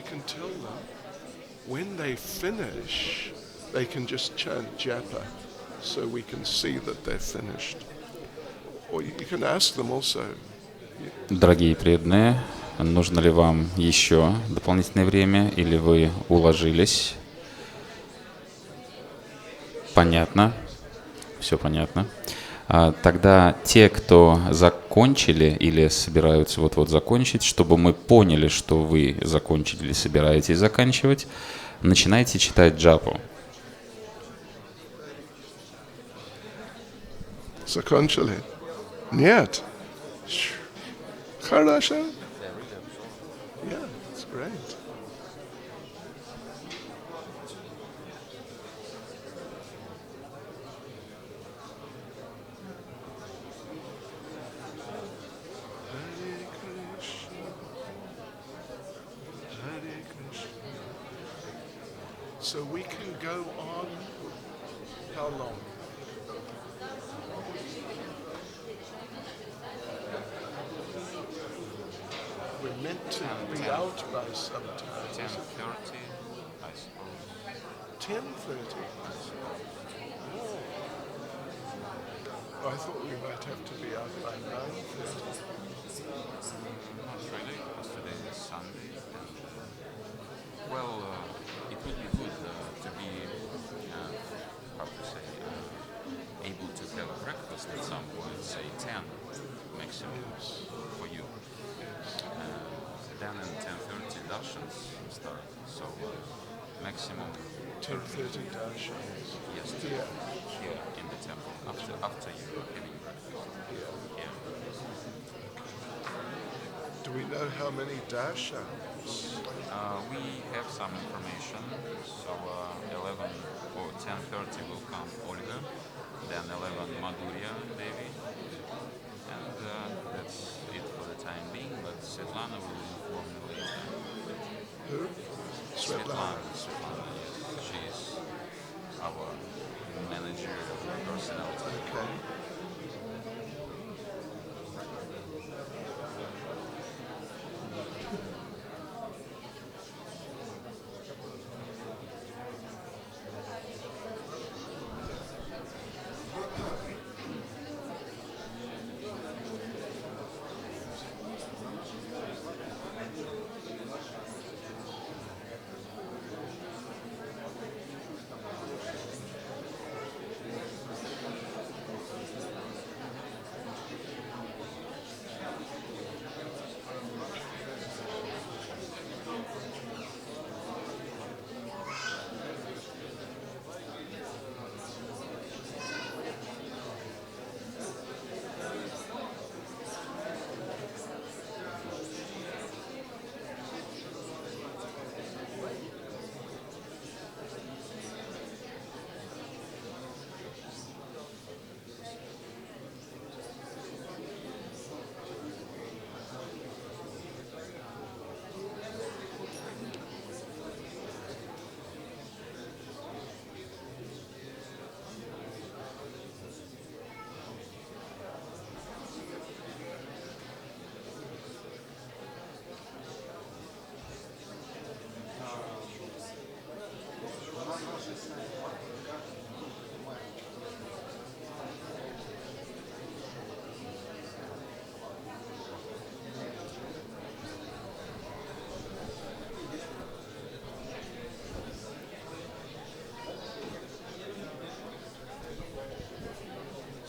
you can tell them when they finish, they can just chant japa, so we can see that they're finished. Or you can ask them also. Дорогие преданные, нужно ли вам еще дополнительное время, или вы уложились? Понятно. Все понятно. Тогда те, кто закончили или собираются вот-вот закончить, чтобы мы поняли, что вы закончили или собираетесь заканчивать, начинайте читать джапу. Закончили? Нет. Хорошо. Yeah, that's great. So we can go on how long? We're meant to be out by some time. 10:30, I suppose. 10:30? Oh. I thought we might have to be out by 9:30. Not really, because today is Sunday. Well, it would be good to be, how to say, able to have a breakfast at some point, say 10 maximum for you. Then in 10:30 darshans start, so maximum 10:30 darshans. Yes, Here. Here in the temple, after you are having breakfast. Yeah. Do we know how many darshans? We have some information, so 11 or 10:30 will come Olga, then 11 Madhurya Devi, and that's it for the time being, but Svetlana will inform you later. Who? Svetlana. Svetlana, yes. She's our manager personality. Okay.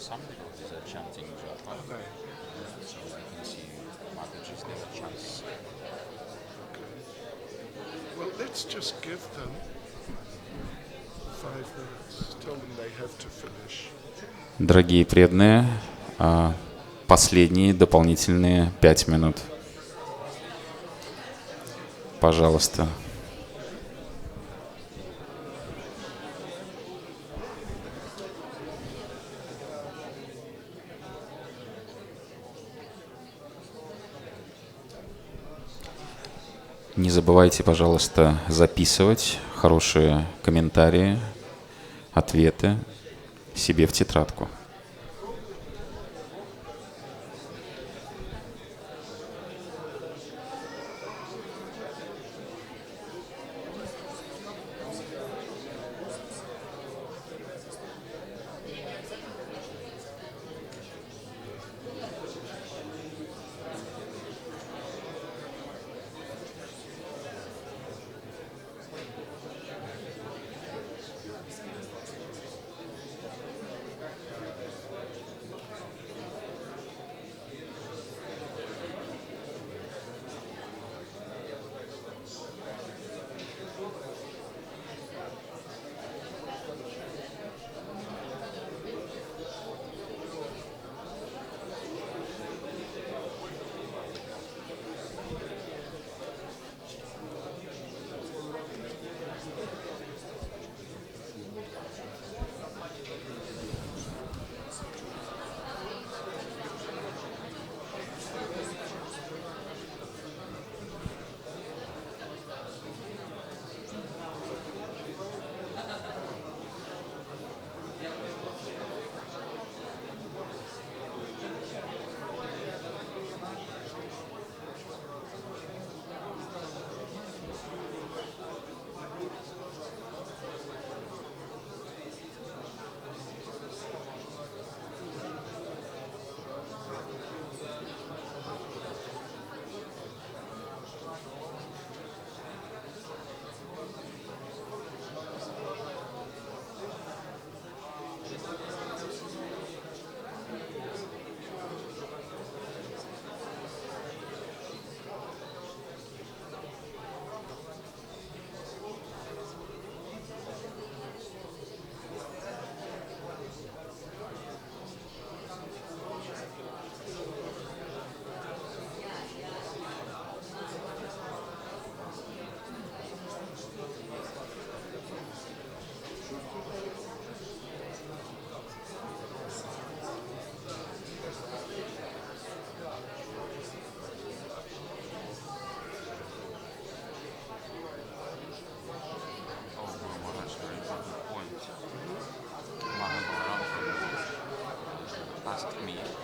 Some devotees are chanting japa, Okay. so I can see Mataji's there chants. Well, let's just give them 5 minutes. Tell them they have to finish. Дорогие преданные, последние дополнительные 5 минут. Пожалуйста. Не забывайте, пожалуйста, записывать хорошие комментарии, ответы себе в тетрадку.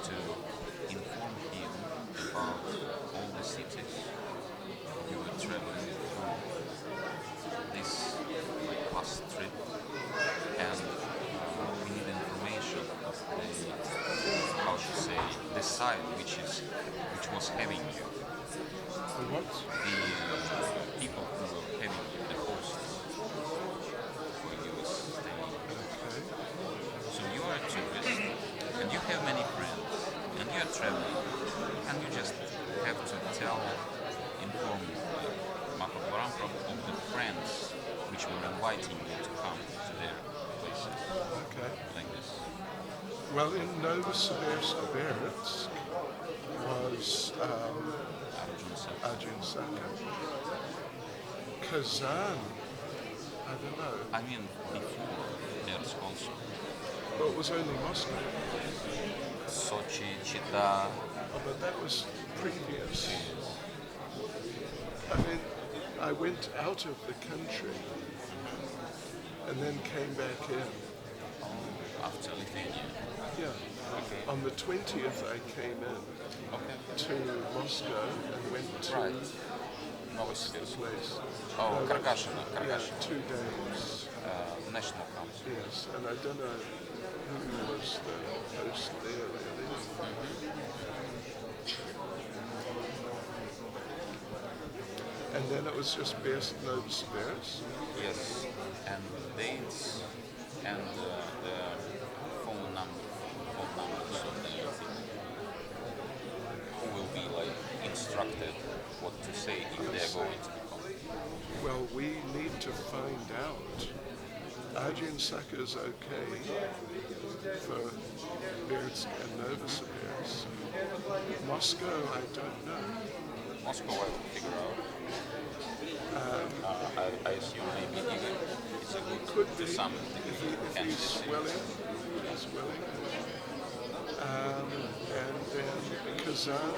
to inform him about all the cities you were traveling through this past trip, and we need information of the side which was having you, What? the people who were having you, the host where you were staying. Okay. So you are a tourist, and you have many friends, and you are traveling, and you just have to inform Mahabharata of the friends which were inviting you to come to their places, Okay. like this. Well, in Novosibirsk was Arjun Saka. Kazan, I don't know. I mean, before there's also Well, it was only Moscow. Sochi, Chita. Oh, but that was previous. I mean, I went out of the country and then came back in. After Lithuania. Yeah. Okay. On the 20th, I came in Okay. to Moscow and went to Right. the Novosibirsk. place. Oh, No, Karkashina. Yeah, 2 days. National Council. Yes, and I don't know who was the host there really. And then it was just best Novosibirsk. Yes. And dates and the phone numbers of the people who will be like instructed what to say if they're going to become. Well, we need to find out. Arjun Saka is okay for Birsk and Novosibirsk. Moscow, I don't know. Moscow, I will figure out. I assume maybe even it's a good Could be to some if he's candidacy. willing. He's willing. And then Kazan.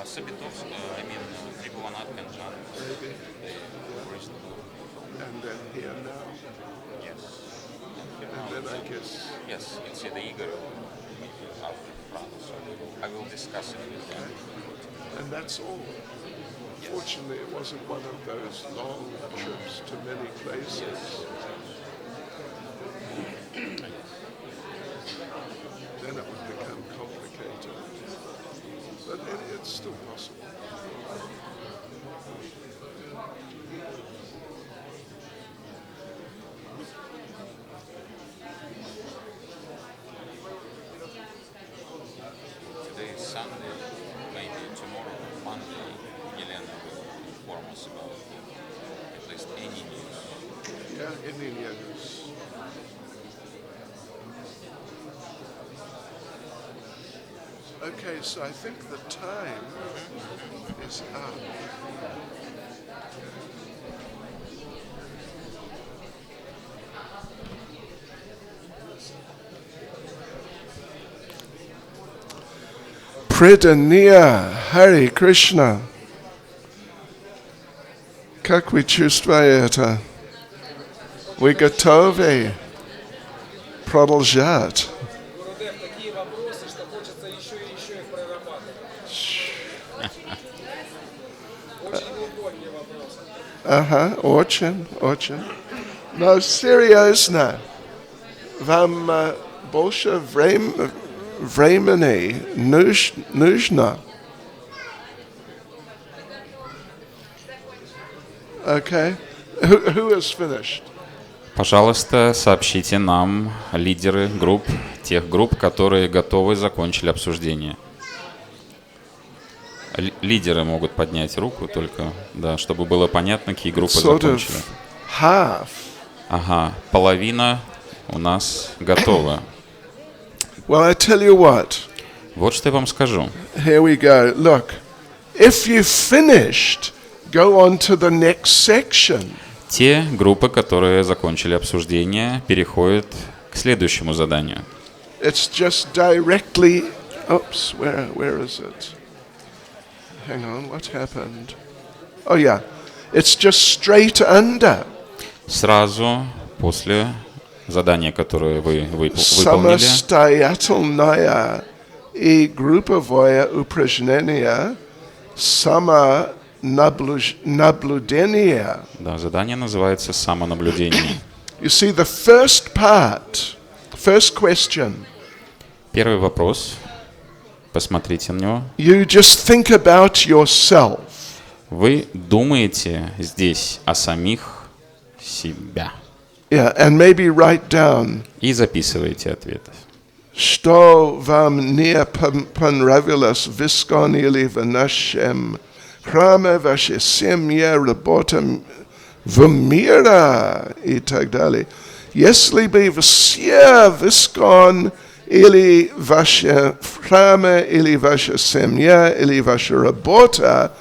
Sabitovsk, I mean, Tribhuvanat, Kanjan, Maybe. they reasonable. And then here now. Yes. And then I guess. Yes, it's the Igor out in front, so I will discuss it with them. And that's all. Fortunately, it wasn't one of those long trips to many places. Then it would become complicated. But it's still possible. Today is Sunday, maybe tomorrow, Monday, Yelena will inform us about at least any news. Yeah, Indian news. Okay, so I think the time is up. Предания, Hare Krishna. Как вы чувствуете? Вы готовы продолжать? Гурудев, такие вопросы, что хочется еще и еще их прорабатывать. Очень глубокие вопросы. Ага, очень. Но серьезно, вам больше времени нужно. Okay. Who has finished? Пожалуйста, сообщите нам, лидеры групп, тех групп, которые готовы, закончили обсуждение. Лидеры могут поднять руку только, да, чтобы было понятно, какие группы закончили. Half. Ага, половина у нас готова. Well, I tell you what. Вот что я вам скажу. Here we go. Look, if you finished, go on to the next section. Те группы, которые закончили обсуждение, переходят к следующему заданию. It's just directly. Oops, where is it? Hang on, what happened? Oh yeah, it's just straight under. Сразу после задание, которое вы выполнили. Самостоятельное и групповое упражнение самонаблюдение. Да, задание называется самонаблюдение. You see, the first question. Первый вопрос. Посмотрите на него. You just think about yourself. Вы думаете здесь о самих себя. Yeah, and maybe write down. И записываете ответы. Что вам не понравилось в исконии в нашем храме, ваша семья, работа в мире и так далее. Если бы все в искон или ваша храме, или ваша семья, или ваша работа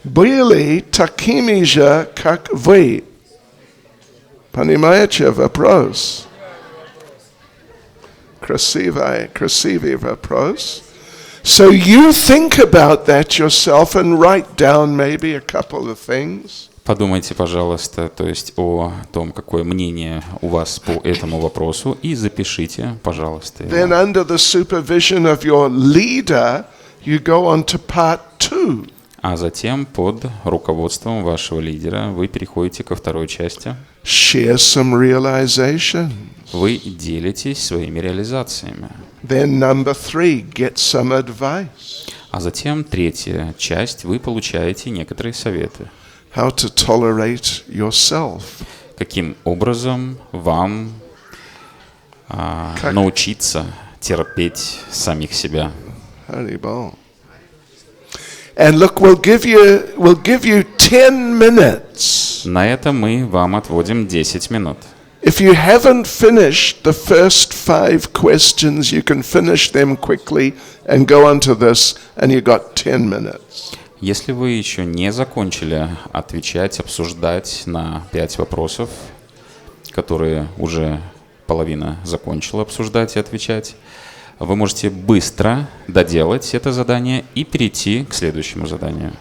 были такими же, как вы. Понимаете вопрос? Красивый вопрос. So you think about that yourself and write down maybe a couple of things. Подумайте, пожалуйста, то есть о том, какое мнение у вас по этому вопросу, и запишите, пожалуйста. Then under the supervision of your leader, you go on to part 2. А затем под руководством вашего лидера вы переходите ко второй части. Share some realizations. Вы делитесь своими реализациями. Then number 3, get some advice. А затем третья часть, вы получаете некоторые советы. How to tolerate yourself. Каким образом вам научиться терпеть самих себя. Haribol. And look, we'll give you 10 minutes. На это мы вам отводим 10 минут. If you haven't finished the first 5 questions, you can finish them quickly and go on to this, and you got 10 minutes. Если вы еще не закончили отвечать, обсуждать на 5 вопросов, которые уже половина закончила обсуждать и отвечать, вы можете быстро доделать это задание и перейти к следующему заданию.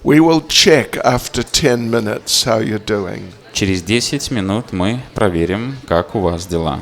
We will check after 10 minutes how you're doing. Через 10 минут мы проверим, как у вас дела.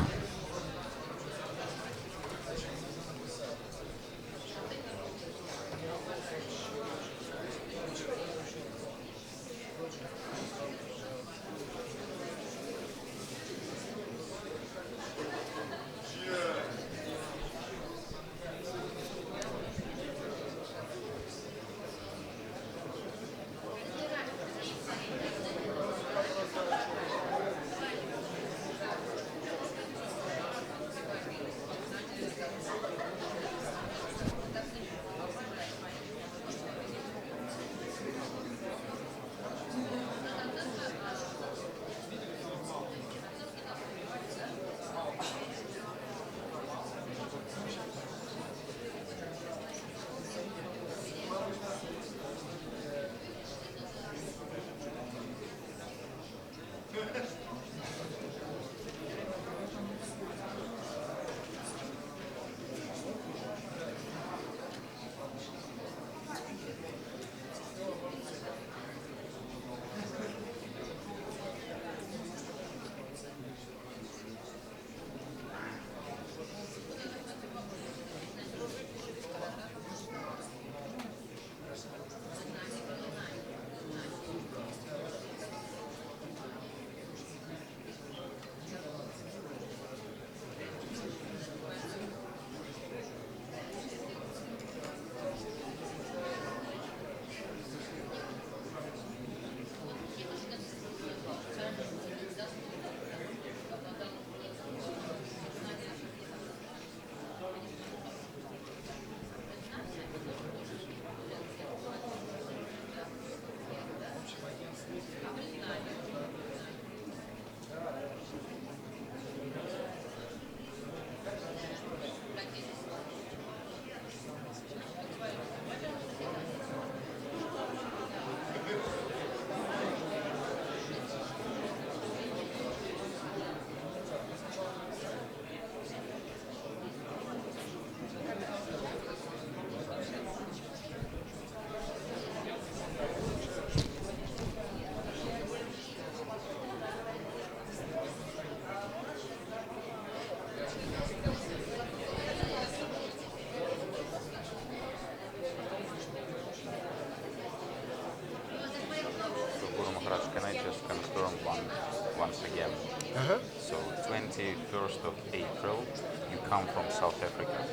April, you come from South Africa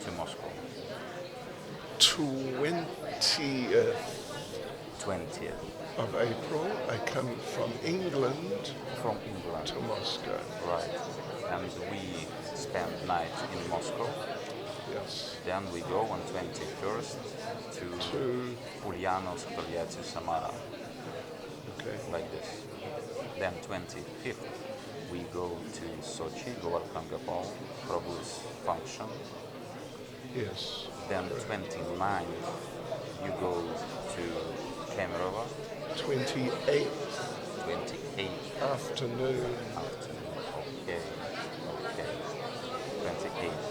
to Moscow. 20th 20th of April, I come from England from England. to Moscow. Right. And we spend night in Moscow. Yes. Then we go on 21st to Ulyanovsk, Tolyatti, Samara, Okay. like this. Then 25th we go to Sochi, Govardhan Gopal, Prabhu's function. Yes. Then 29th you go to Kemerovo, 28th 28th afternoon. afternoon. Okay. 28th.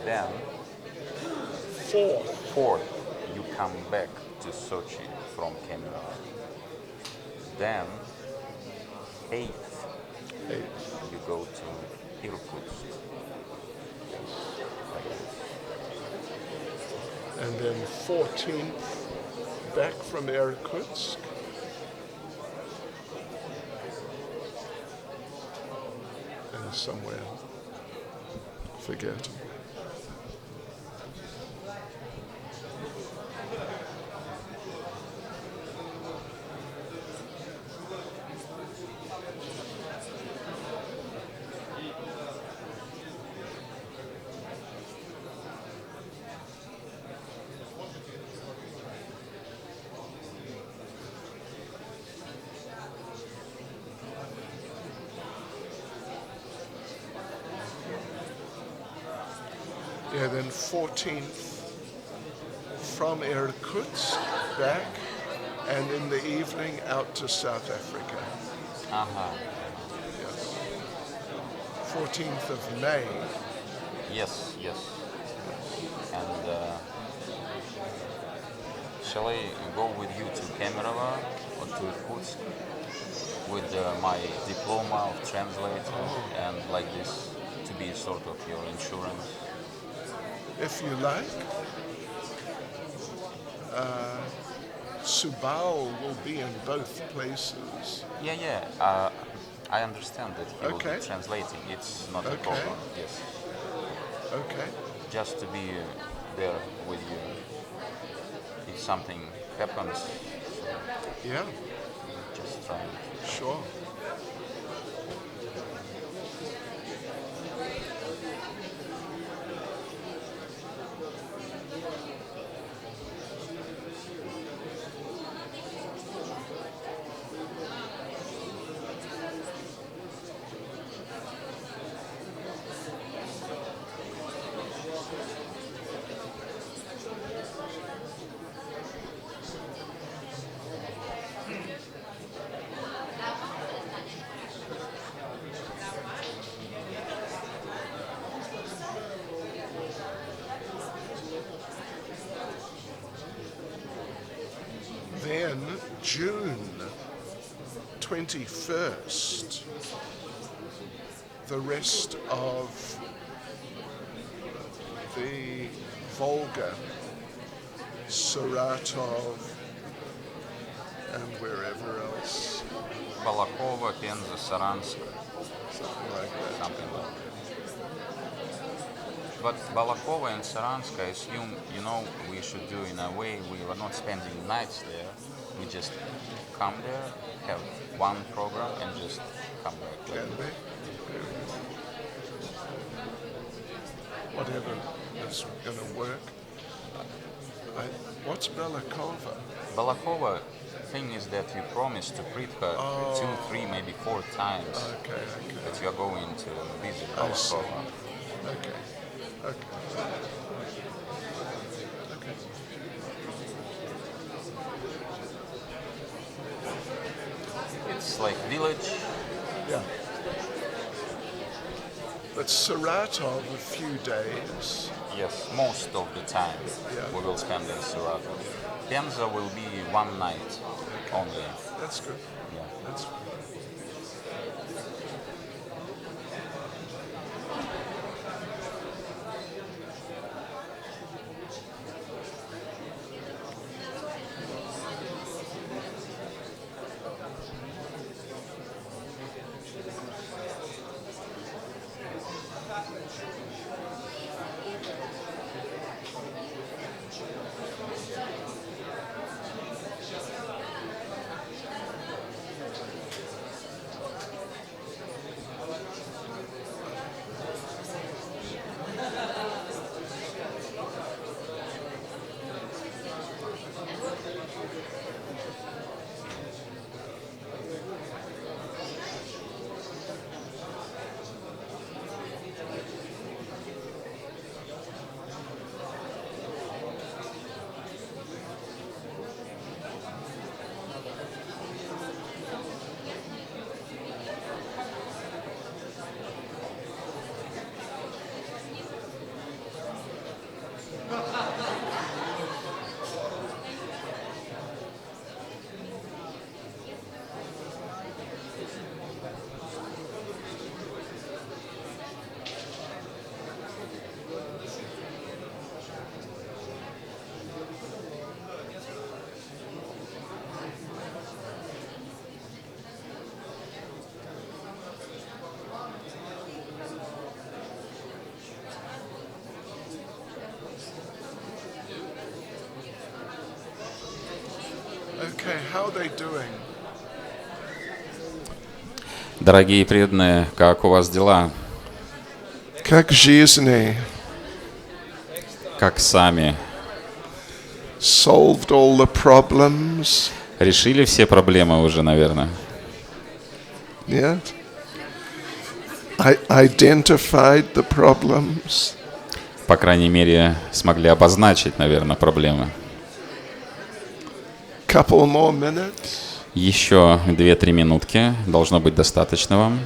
Then 4th you come back to Sochi from Kemerovo. Then 8th 8th. you go to Irkutsk. Like this. And then 14th back from Irkutsk. And somewhere, forget. Yeah, then 14th from Irkutsk back, and in the evening out to South Africa. Yes. 14th of May. Yes. And shall I go with you to Kemerovo or to Irkutsk with my diploma of translator and like this to be sort of your insurance? If you like. Subal will be in both places. Yeah. I understand that he will be translating. It's not a problem. Yes. Okay. Just to be there with you. If something happens, Yeah, just try. sure. Then June 21st, the rest of the Volga, Saratov, and wherever else, Балакова, Пенза, Саранск, something like that. something like that. But Balakova and Saransk, I assume, we should do in a way we were not spending nights there. We just come there, have one program, and just come back. Can be. Whatever is going to work. What's Balakova? Balakova, thing is that you promised to greet her 2, 3, maybe 4 times Okay. that you are going to visit I see. Balakova. Okay. It's like village. Yeah. But Saratov a few days. Yes, most of the time Yeah. we will spend in Saratov. Penza will be one night only. That's good. Yeah. That's good. Okay, how are they doing? Дорогие преданные, как у вас дела? Как жизни? Как сами? Solved all the problems? Решили все проблемы уже, наверное? Yeah? Identified the problems? По крайней мере, смогли обозначить, наверное, проблемы. Couple more minutes? Еще 2-3 минутки. Должно быть достаточно вам.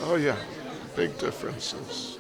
Oh yeah, big differences.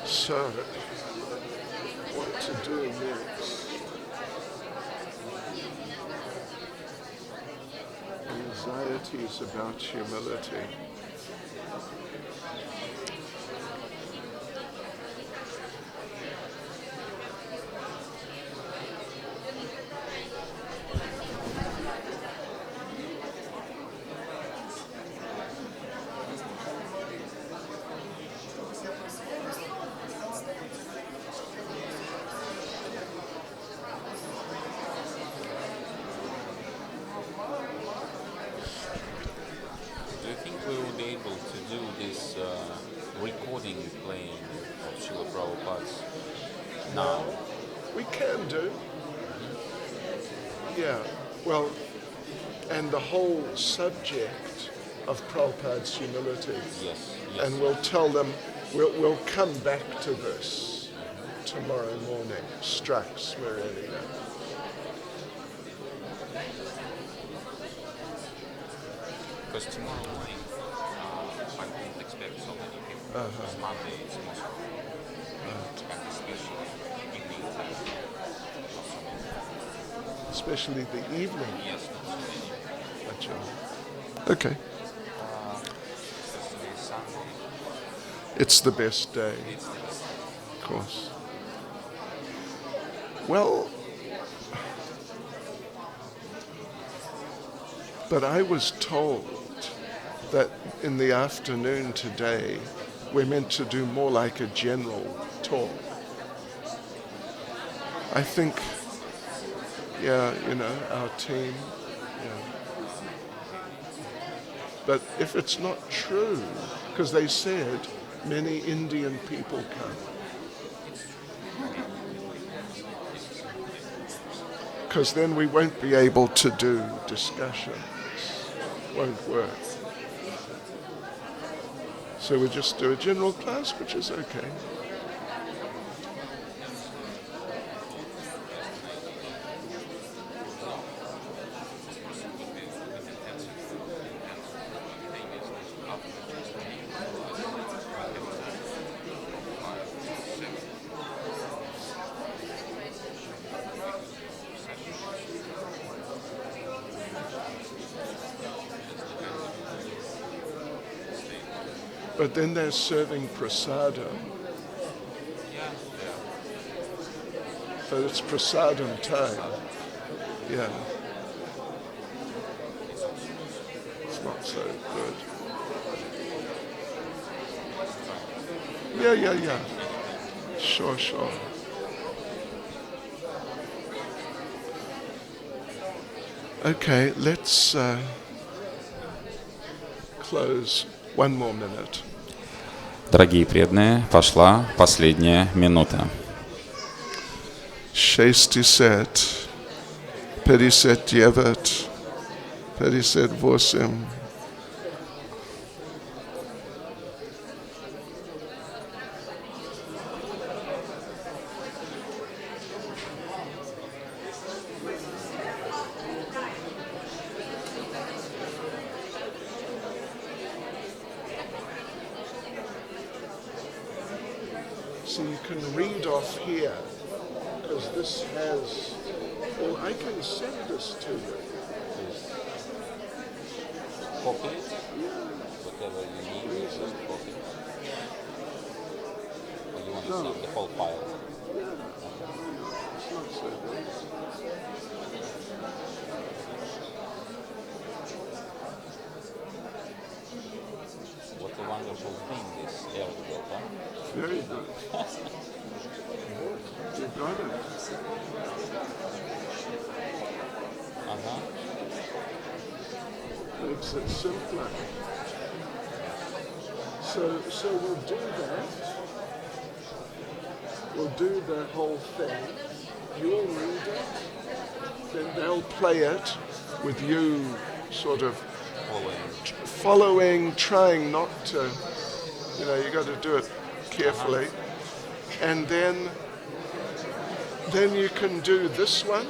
So, what to do next? Anxieties about humility. Do you think we will be able to do this recording playing of Srila Prabhupada's now? We can do. Yeah, well, and the whole subject of Prabhupada's humility. Yes. And we'll tell them, we'll come back to this tomorrow morning, struck smirenia. Because tomorrow morning, I won't expect so many people. Because Monday is Moscow. And especially evening time. Not so many. Especially the evening. Yes, not so many. Gotcha. Okay. Especially Sunday. It's the best day, It's the best. of course. Well, but I was told that in the afternoon today, we're meant to do more like a general talk. I think Yeah, our team. Yeah. But if it's not true, because they said many Indian people come. Because then we won't be able to do discussions. Won't work. So we just do a general class, which is okay. But then they're serving prasadam. But it's prasadam time. Yeah. It's not so good. Yeah. Sure. Okay, let's close. One more minute. Дорогие преданные, пошла последняя минута. 60, 59, 58. So you can read off here, because this has, well, I can send this to you. Copy it? Whatever you need, just copy it. Or you want to save the whole file? It's not so bad. What a wonderful thing this airdrop, huh? Very good. You got it. Makes it simpler. So we'll do that. We'll do the whole thing. You'll read it. Then they'll play it with you sort of following, trying not to, you got to do it carefully. And then you can do this one,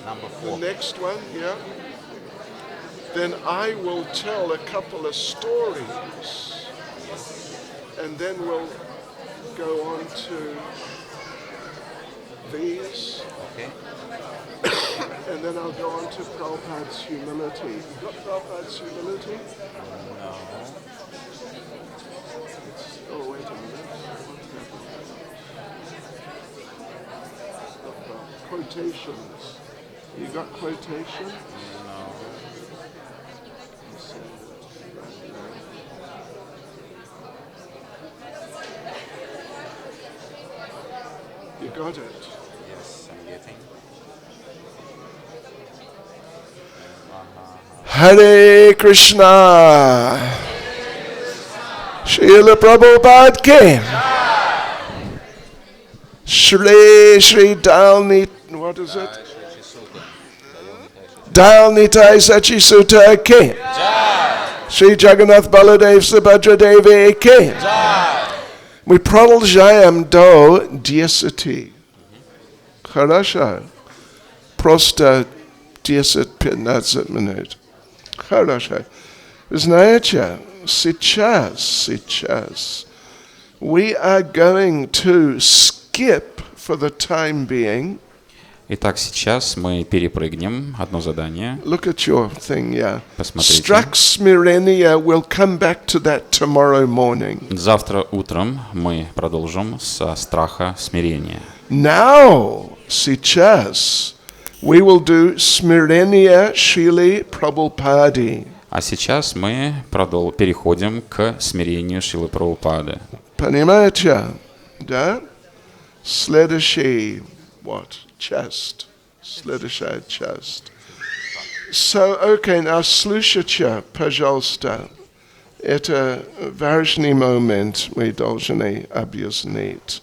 Number 4. the next one, yeah. Then I will tell a couple of stories, and then we'll go on to these, Okay. and then I'll go on to Prabhupada's humility. You got Prabhupada's humility? No. Oh, wait a minute. Quotations. You got quotation? No. You got it. Yes, I'm getting. Hare Krishna. Srila Prabhupada ki. Shri Dalnit, what is it? Dalnitai Sachi Sutta ki. Shri Jagannath Baladev Subhadra Devi ki. Мы продолжаем до 10. Хорошо. Просто 10-15 минут. Хорошо. Вы знаете, сейчас we are going to skip for the time being. Итак, сейчас мы перепрыгнем одно задание. Look at your thing, yeah. Посмотрите. Struck smирения, we'll come back to that tomorrow morning. Завтра утром мы продолжим со страха смирения. Now, сейчас, we will do смирения Шрилы Прабхупады. А сейчас мы переходим к смирению Шрилы Прабхупады. Понимаете? Да? Следующий, what? Chest. Следующая часть. So, okay, now слушайте, пожалуйста. Это важный момент, мы должны объяснить.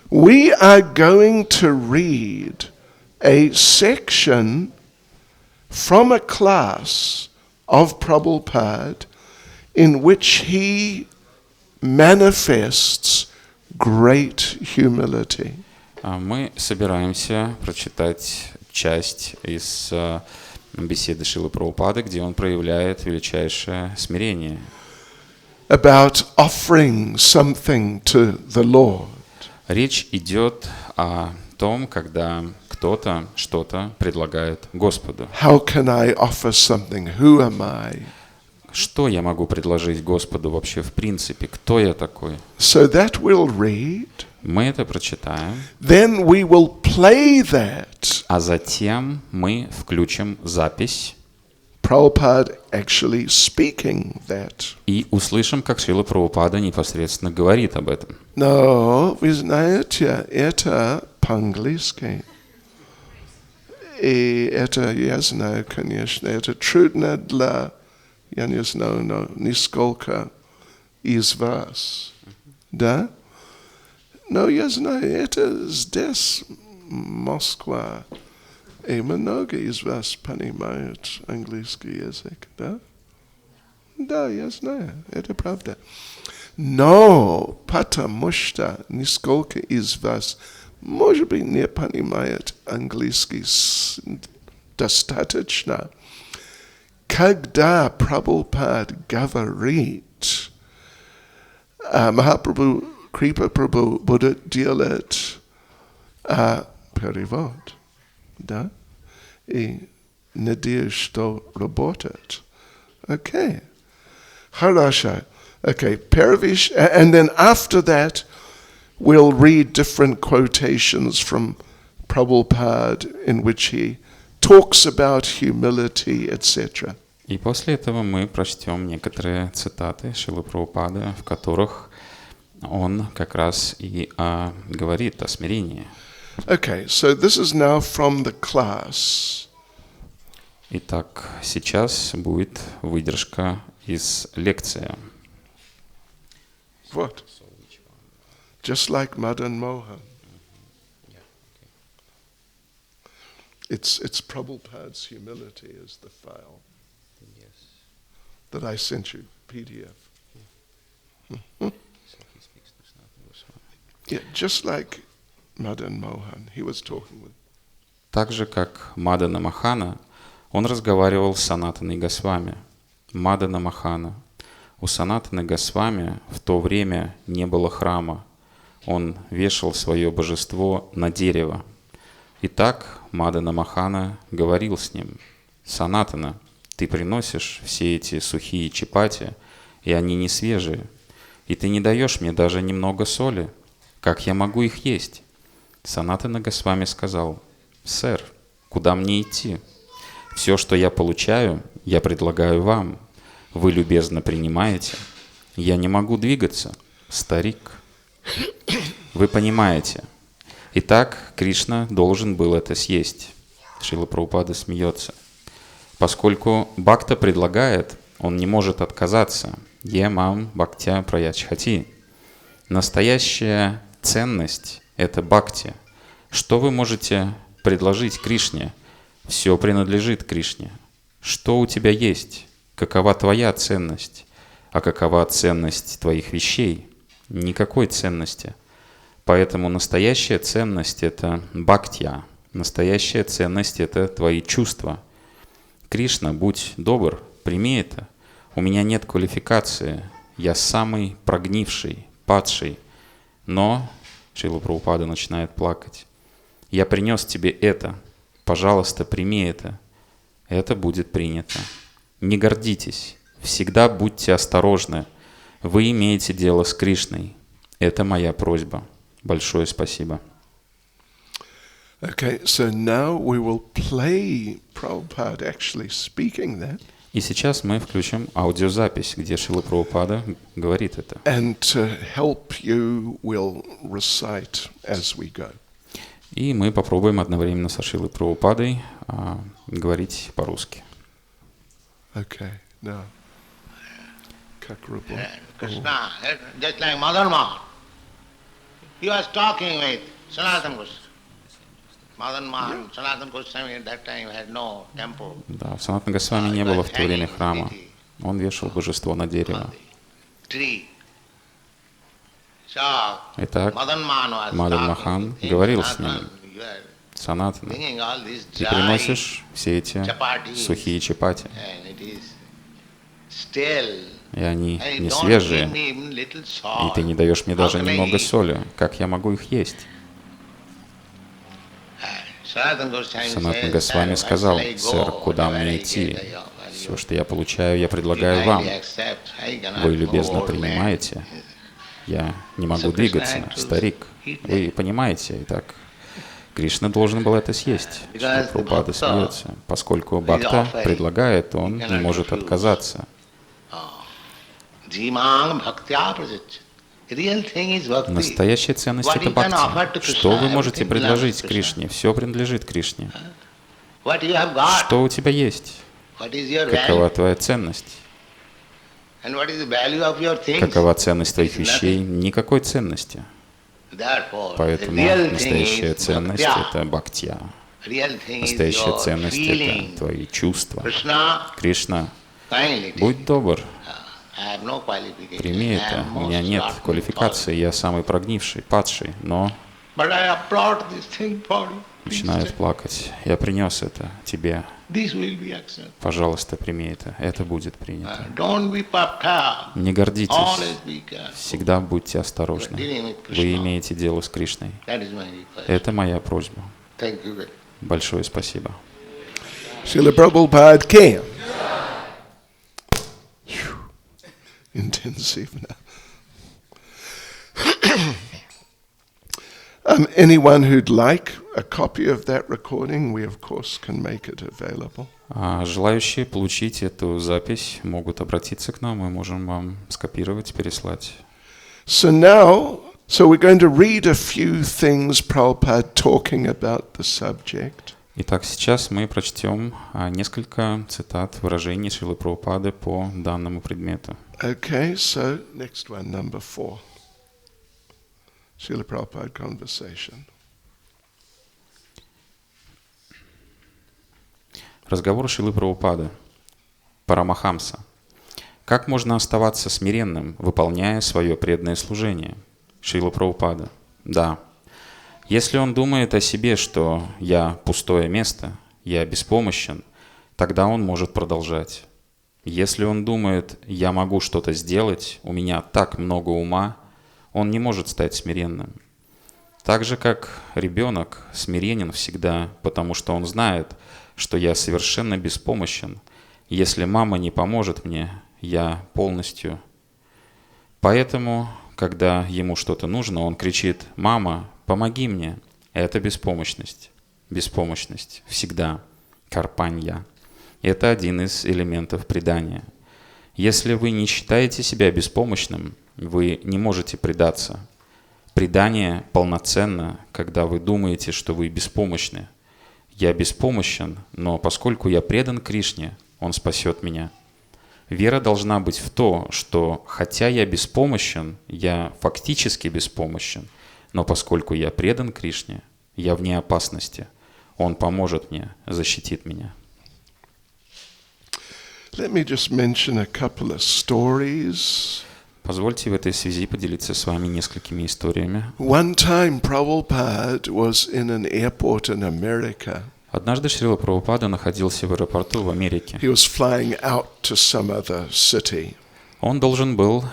We are going to read a section from a class of Prabhupada in which he manifests great humility. Мы собираемся прочитать часть из беседы Шрилы Прабхупады, где он проявляет величайшее смирение. About offering something to the Lord. Речь идет о том, когда кто-то что-то предлагает Господу. How can I offer something? Who am I? Что я могу предложить Господу вообще в принципе? Кто я такой? So that we'll read. Мы это прочитаем. Then we will play that. А затем мы включим запись. Prabhupada actually speaking that. И услышим, как Шрила Прабхупада непосредственно говорит об этом. Но, вы знаете, это по-английски. И это, я знаю, конечно, это трудно для, я не знаю, но нисколько из вас. Да? Но я знаю, это здесь Москва. И много из вас понимают английский язык, да? Да, я знаю, это правда. Но потому что нисколько из вас, может быть, не понимает английский достаточно, когда Прабхупада говорит, Махапрабху, Крипа Прабху будет делать перевод. Да? И надеюсь, что работает. Окей. Хорошо. Okay. And then after that, we'll read different quotations from Prabhupada in which he talks about humility, etc. И после этого мы прочтем некоторые цитаты Шрилы Прабхупады, в которых он как раз и говорит о смирении. Okay, so this is now from the class. Итак, сейчас будет выдержка из лекции. What? Just like Madan Mohan. It's Prabhupada's humility is the file that I sent you, PDF. Yeah, just like Madan Mohan, he was talking with. Так же, как Мадана Махана, он разговаривал с Санатаной Госвами. Мадана Махана. У Санатаны Госвами в то время не было храма. Он вешал свое божество на дерево. Итак, Мадана Махана говорил с ним: «Санатана, ты приносишь все эти сухие чапати, и они не свежие, и ты не даешь мне даже немного соли. Как я могу их есть?» Санатана Госвами сказал: «Сэр, куда мне идти? Все, что я получаю, я предлагаю вам. Вы любезно принимаете. Я не могу двигаться, старик». Вы понимаете. Итак, Кришна должен был это съесть. Шрила Прабхупада смеется. Поскольку Бхакта предлагает, он не может отказаться. Е мам бхактя праячхати. Настоящая ценность — это бхакти. Что вы можете предложить Кришне? Все принадлежит Кришне. Что у тебя есть? Какова твоя ценность? А какова ценность твоих вещей? Никакой ценности. Поэтому настоящая ценность — это бхактья. Настоящая ценность — это твои чувства. Кришна, будь добр, прими это. У меня нет квалификации. Я самый прогнивший, падший. Но, Шрила Прабхупада начинает плакать, я принес тебе это. Пожалуйста, прими это. Это будет принято. Не гордитесь. Всегда будьте осторожны. Вы имеете дело с Кришной. Это моя просьба. Большое спасибо. Okay, so now we will play Prabhupada actually speaking that. И сейчас мы включим аудиозапись, где Шрила Прабхупада говорит это. And to help you, we'll recite as we go. И мы попробуем одновременно со Шрилой Прабхупадой говорить по-русски. Okay, now. Kakrupal. Krishna, just like Madan Mohan. He was talking with Sanatana Goswami. Madan Mohan, Sanatana Goswami at that time had no temple. Да, в Санатана Госвами не было в то время храма. Он вешал божество на дерево. Итак, Мадан Мохан говорил с ним: Санатана, ты приносишь все эти сухие чапати, и они не свежие, и ты не даешь мне даже немного соли. Как я могу их есть? Санатана Госвами сказал: сэр, куда мне идти? Все, что я получаю, я предлагаю вам. Вы любезно принимаете. Я не могу двигаться, старик. Вы понимаете, итак, Кришна должен был это съесть. Шрила Прабхупада смеется. Поскольку Бхакта предлагает, он не может отказаться. Настоящая ценность — это Бхакти. Что вы можете предложить Кришне? Все принадлежит Кришне. Что у тебя есть? Какова твоя ценность? Какова ценность твоих вещей? Никакой ценности. Поэтому настоящая ценность — это бхактия. Настоящая ценность — это твои чувства. Кришна, будь добр, прими это. У меня нет квалификации, я самый прогнивший, падший, но начинает плакать. Я принес это тебе. Пожалуйста, прими это. Это будет принято. Не гордитесь. Всегда будьте осторожны. Вы имеете дело с Кришной. Это моя просьба. Большое спасибо. Srila Prabhupada came. Intensive now. Anyone who'd like a copy of that recording, we of course can make it available. Желающие получить эту запись могут обратиться к нам, мы можем вам скопировать, переслать. So we're going to read a few things Prabhupada talking about the subject. Итак, сейчас мы прочтем несколько цитат, выражений Шрилы Прабхупады по данному предмету. Okay, so next one, number 4. Srila Prabhupada conversation. Разговор Шрилы Прабхупады. Парамахамса. Как можно оставаться смиренным, выполняя свое преданное служение? Шрила Прабхупада. Да. Если он думает о себе, что я пустое место, я беспомощен, тогда он может продолжать. Если он думает, я могу что-то сделать, у меня так много ума, он не может стать смиренным. Так же, как ребенок смиренен всегда, потому что он знает, что я совершенно беспомощен. Если мама не поможет мне, я полностью. Поэтому, когда ему что-то нужно, он кричит: «Мама, помоги мне!» Это беспомощность. Беспомощность. Всегда. Карпанья. Это один из элементов предания. Если вы не считаете себя беспомощным, вы не можете предаться. Предание полноценно, когда вы думаете, что вы беспомощны. Я беспомощен, но поскольку я предан Кришне, Он спасет меня. Вера должна быть в то, что хотя я беспомощен, я фактически беспомощен, но поскольку я предан Кришне, я вне опасности. Он поможет мне, защитит меня. Let me just mention a couple of stories. Позвольте в этой связи поделиться с вами несколькими историями. One time Prabhupada was in an airport in America. Однажды Шрила Прабхупада находился в аэропорту в Америке. He was flying out to some other city. Он должен был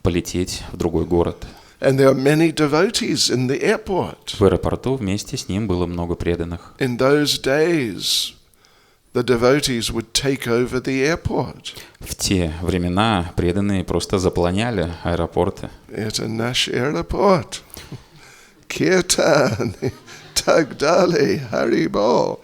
полететь в другой город. And there are many devotees in the airport. В аэропорту вместе с ним было много преданных. In those days, the devotees would take over the airport. В те времена преданные просто заполоняли аэропорты. Это наш аэропорт. Kirtan, Tagdali, Haribol.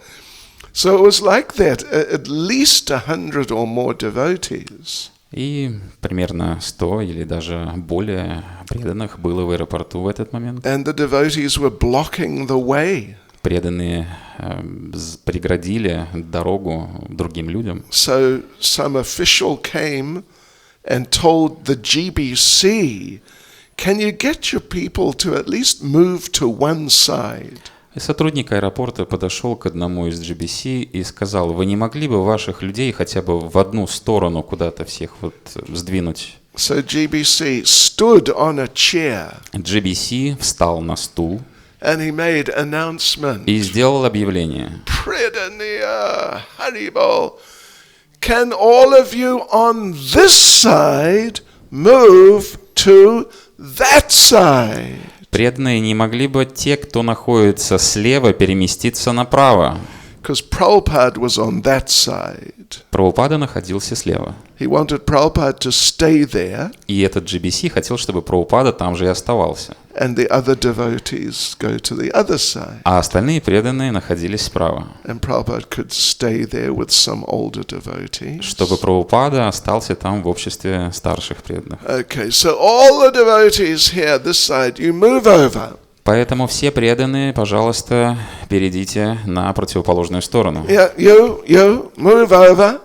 So it was like that. At least 100 or more devotees. И примерно 100 или даже более преданных было в аэропорту в этот момент. And the devotees were blocking the way. преданные преградили дорогу другим людям. So some official came and told the GBC, can you get your people to at least move to one side? И сотрудник аэропорта подошел к одному из GBC и сказал: вы не могли бы ваших людей хотя бы в одну сторону куда-то всех вот сдвинуть? So GBC stood on a chair GBC встал на стул and he made announcement. и сделал объявление. Pradaniya Haribol, can all of you on this side move to that side? Преданные, не могли бы те, кто находится слева, переместиться направо? Because Prabhupada was on that side. Прабхупада находился слева. He wanted Prabhupada to stay there, И этот GBC хотел, чтобы Прабхупада там же и оставался. and the other devotees go to the other side. А остальные преданные находились справа. And Prabhupada could stay there with some older devotees. Чтобы Прабхупада остался там в обществе старших преданных. Okay, so all the devotees here, this side, you move over. Поэтому все преданные, пожалуйста, перейдите на противоположную сторону. Yeah, you move over.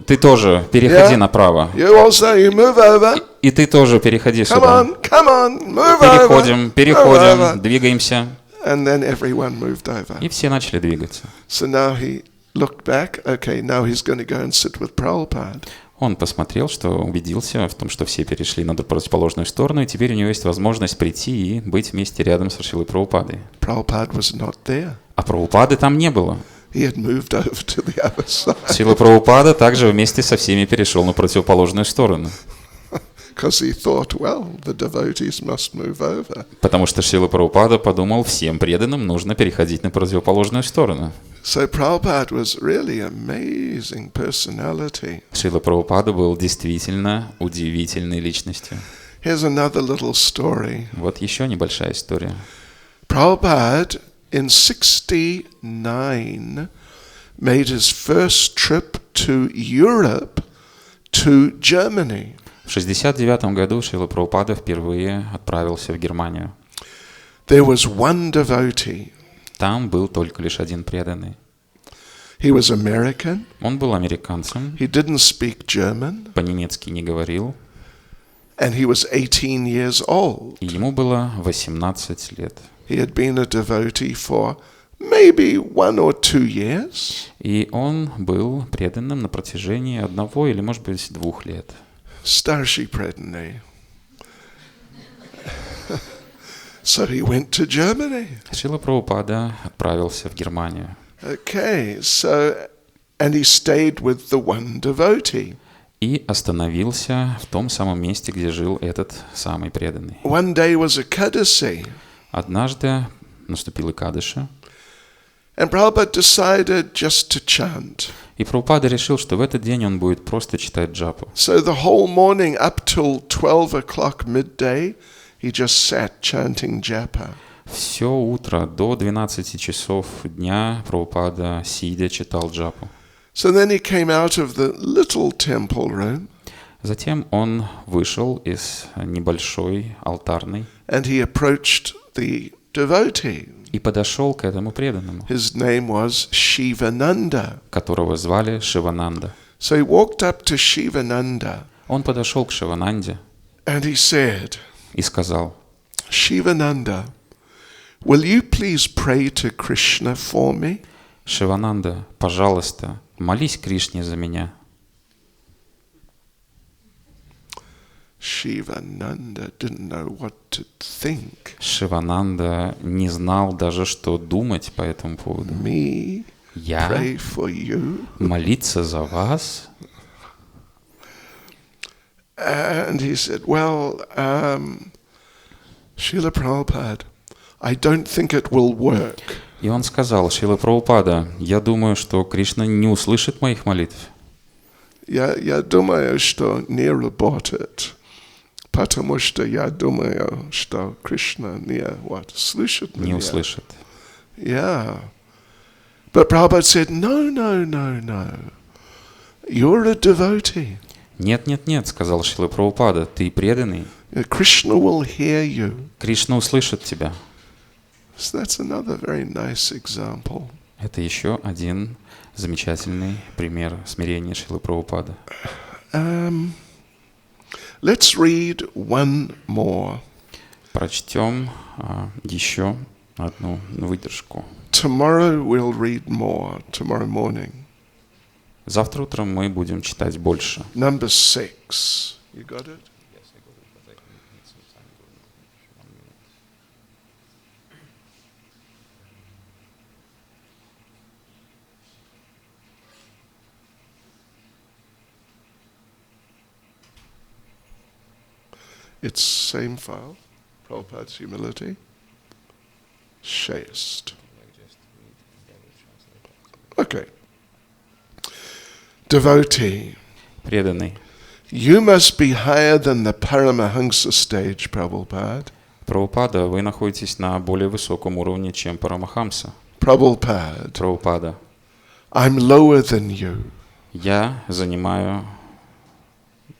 Ты тоже переходи Yeah. направо. You also, you move over. И ты тоже переходи Come сюда. on, move Переходим, over. переходим, Move over. двигаемся. And then everyone moved over. И все начали двигаться. So now he looked back. Okay, now he's going to go and sit with Prabhupada. Он посмотрел, что убедился в том, что все перешли на противоположную сторону, и теперь у него есть возможность прийти и быть вместе рядом со Шрилой Прабхупадой. Prabhupada was not there. А Прабхупады там не было. He had moved over to the other side. Шрила Прабхупада также вместе со всеми перешел на противоположную сторону. Because he thought, well, the devotees must move over. Потому что Шрила Прабхупада подумал, всем преданным нужно переходить на противоположную сторону. So Prabhupada was really amazing personality. Шрила Прабхупада был действительно удивительной личностью. Here's another little story. Вот еще небольшая история. Prabhupada in 69 made his first trip to Europe to Germany. В 1969 году Шрила Прабхупада впервые отправился в Германию. There was one devotee. Там был только лишь один преданный. He was American. Он был американцем, He didn't speak German. по-немецки не говорил, And he was 18 years old. и ему было 18 лет. He had been a devotee for maybe 1 or 2 years. И он был преданным на протяжении 1 или, может быть, 2 лет. Starshi predanny. So he went to Germany. Шрила Прабхупада отправился в Германию. Okay, so, and he stayed with the one devotee. И остановился в том самом месте, где жил этот самый преданный. One day was Ekadasi, Однажды наступила Экадаши, and Prabhupada decided just to chant. и Прабхупада решил, что в этот день он будет просто читать джапу. So the whole morning up till 12 o'clock midday, he just sat chanting japa. Все утро до 12 часов дня Прабхупада, сидя, читал джапу. So then he came out of the little temple room, Затем он вышел из небольшой алтарной and he approached the devotee. и подошел к этому преданному, His name was Shivananda. которого звали Шивананда. So he walked up to Shivananda Он подошел к Шивананде and he said, и сказал: Shivananda, will you please pray to Krishna for me? Шивананда, пожалуйста, молись Кришне за меня. Shivananda didn't know what to think. Шивананда не знал даже, что думать по этому поводу. Me Я pray for you? молиться за вас? And he said, well, Srila Prabhupada, I don't think it will work. И он сказал: Шрила Прабхупада, я думаю, что Кришна не услышит моих молитв. Я думаю, что не работает, потому что я думаю, что Кришна не слышит меня. Не услышит. Yeah. But Prabhupada said, no. You're a devotee. Нет, сказал Шрила Прабхупада, ты преданный. Krishna will hear you. Кришна услышит тебя. So that's another very nice example. Это еще один замечательный пример смирения Шрилы Прабхупады. Let's read one more. Прочтем еще одну выдержку. Tomorrow we'll read more, tomorrow morning. Завтра утром мы будем читать больше. Number 6. You got it? It's same file, Prabhupada's humility. Shayest. Okay. Devotee. Преданный. You must be higher than the Paramahansa stage, Prabhupada. Прабхупада, вы находитесь на более высоком уровне, чем Парамахамса. Prabhupada. Прабхупада. I'm lower than you. Я занимаю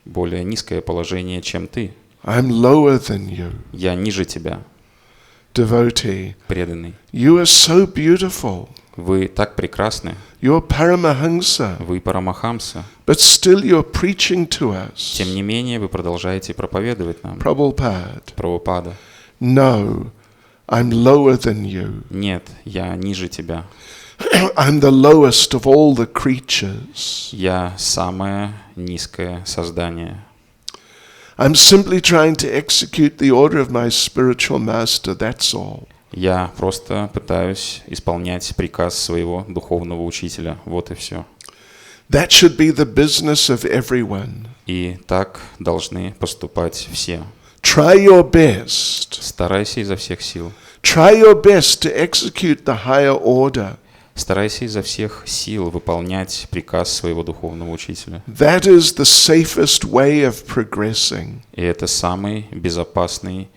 более низкое положение, чем ты. I'm lower than you. Я ниже тебя. Devotee. Преданный. You are so beautiful. Вы так прекрасны. You're Paramahansa. Вы Парамахамса. But still you're preaching to us. Тем не менее, вы продолжаете проповедовать нам. Prabhupada. Прабхупада. No, I'm lower than you. Нет, я ниже тебя. I'm the lowest of all the creatures. Я самое низкое создание. I'm simply trying to execute the order of my spiritual master, that's all. Я просто пытаюсь исполнять приказ своего духовного учителя. Вот и все. That should be the business of everyone. И так должны поступать все. Try your best. Старайся изо всех сил. Try your best to execute the higher order. Старайся изо всех сил выполнять приказ своего духовного учителя. That is the safest way of progressing. И это самый безопасный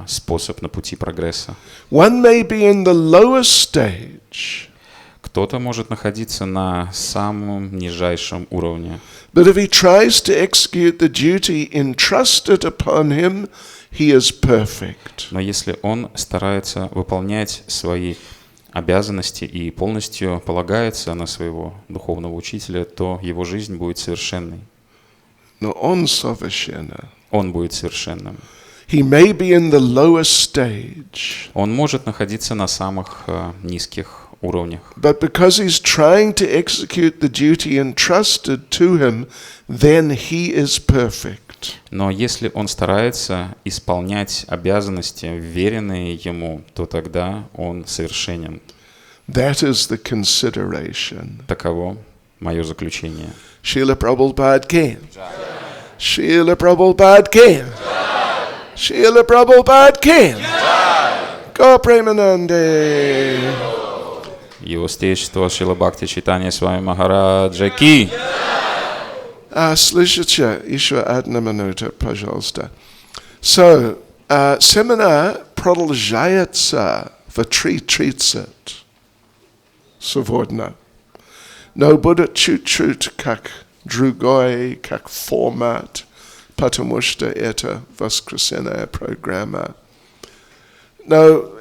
способ на пути прогресса. One may be in the lowest stage. Кто-то может находиться на самом нижайшем уровне. But if he tries to execute the duty entrusted upon him, he is perfect. Но если он старается выполнять свои обязанности и полностью полагается на своего духовного учителя, то его жизнь будет совершенной. Но он совершенен. Он будет совершенным. He may be in the lowest stage. Он может находиться на самых низких уровнях. But because he's trying to execute the duty entrusted to him, then he is perfect. Но если он старается исполнять обязанности, вверенные ему, то тогда он совершенен. That is the consideration. Таково мое заключение. Srila Prabhupada ki. Srila Prabhupada ki. Srila Prabhupada ki. Go Premanande. Его Святейшество Шрила Бхакти Чайтанья Свами Махараджа ки. Слышите, еще одна минута, пожалуйста. So, семинар продолжается в 3:30 сегодня. Но будет чуть-чуть как другой, как формат, потому что это воскресенная программа. No,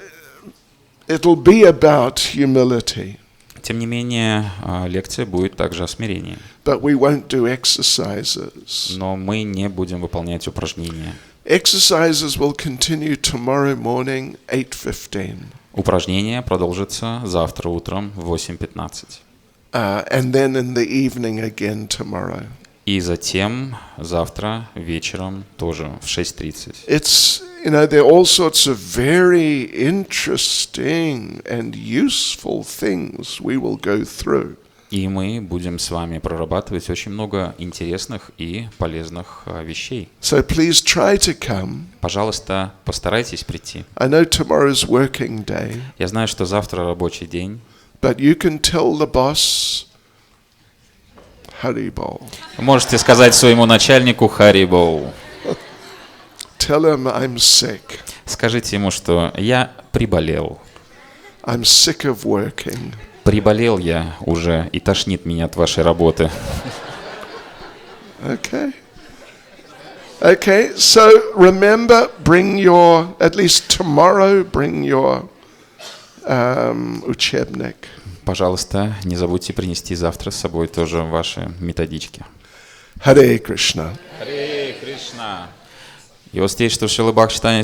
it'll be about humility. Тем не менее, лекция будет также о смирении. But we won't do exercises. Но мы не будем выполнять упражнения. Exercises will continue tomorrow morning, 8:15. Упражнение продолжится завтра утром в 8:15. And then in the evening again tomorrow. И затем завтра вечером тоже в 6:30. It's, there are all sorts of very interesting and useful things we will go through. И мы будем с вами прорабатывать очень много интересных и полезных вещей. So please try to come. Пожалуйста, постарайтесь прийти. I know tomorrow's working day. Я знаю, что завтра рабочий день. But you can tell the boss, Haribol. Можете сказать своему начальнику Харибол. Tell him I'm sick. Скажите ему, что я приболел. I'm sick of working. Приболел я уже, и тошнит меня от вашей работы. Okay. Okay, so remember, at least tomorrow, bring your учебник. Пожалуйста, не забудьте принести завтра с собой тоже ваши методички. Харе Кришна. Харе Кришна. И вот здесь, что Шрила Бхакти Свами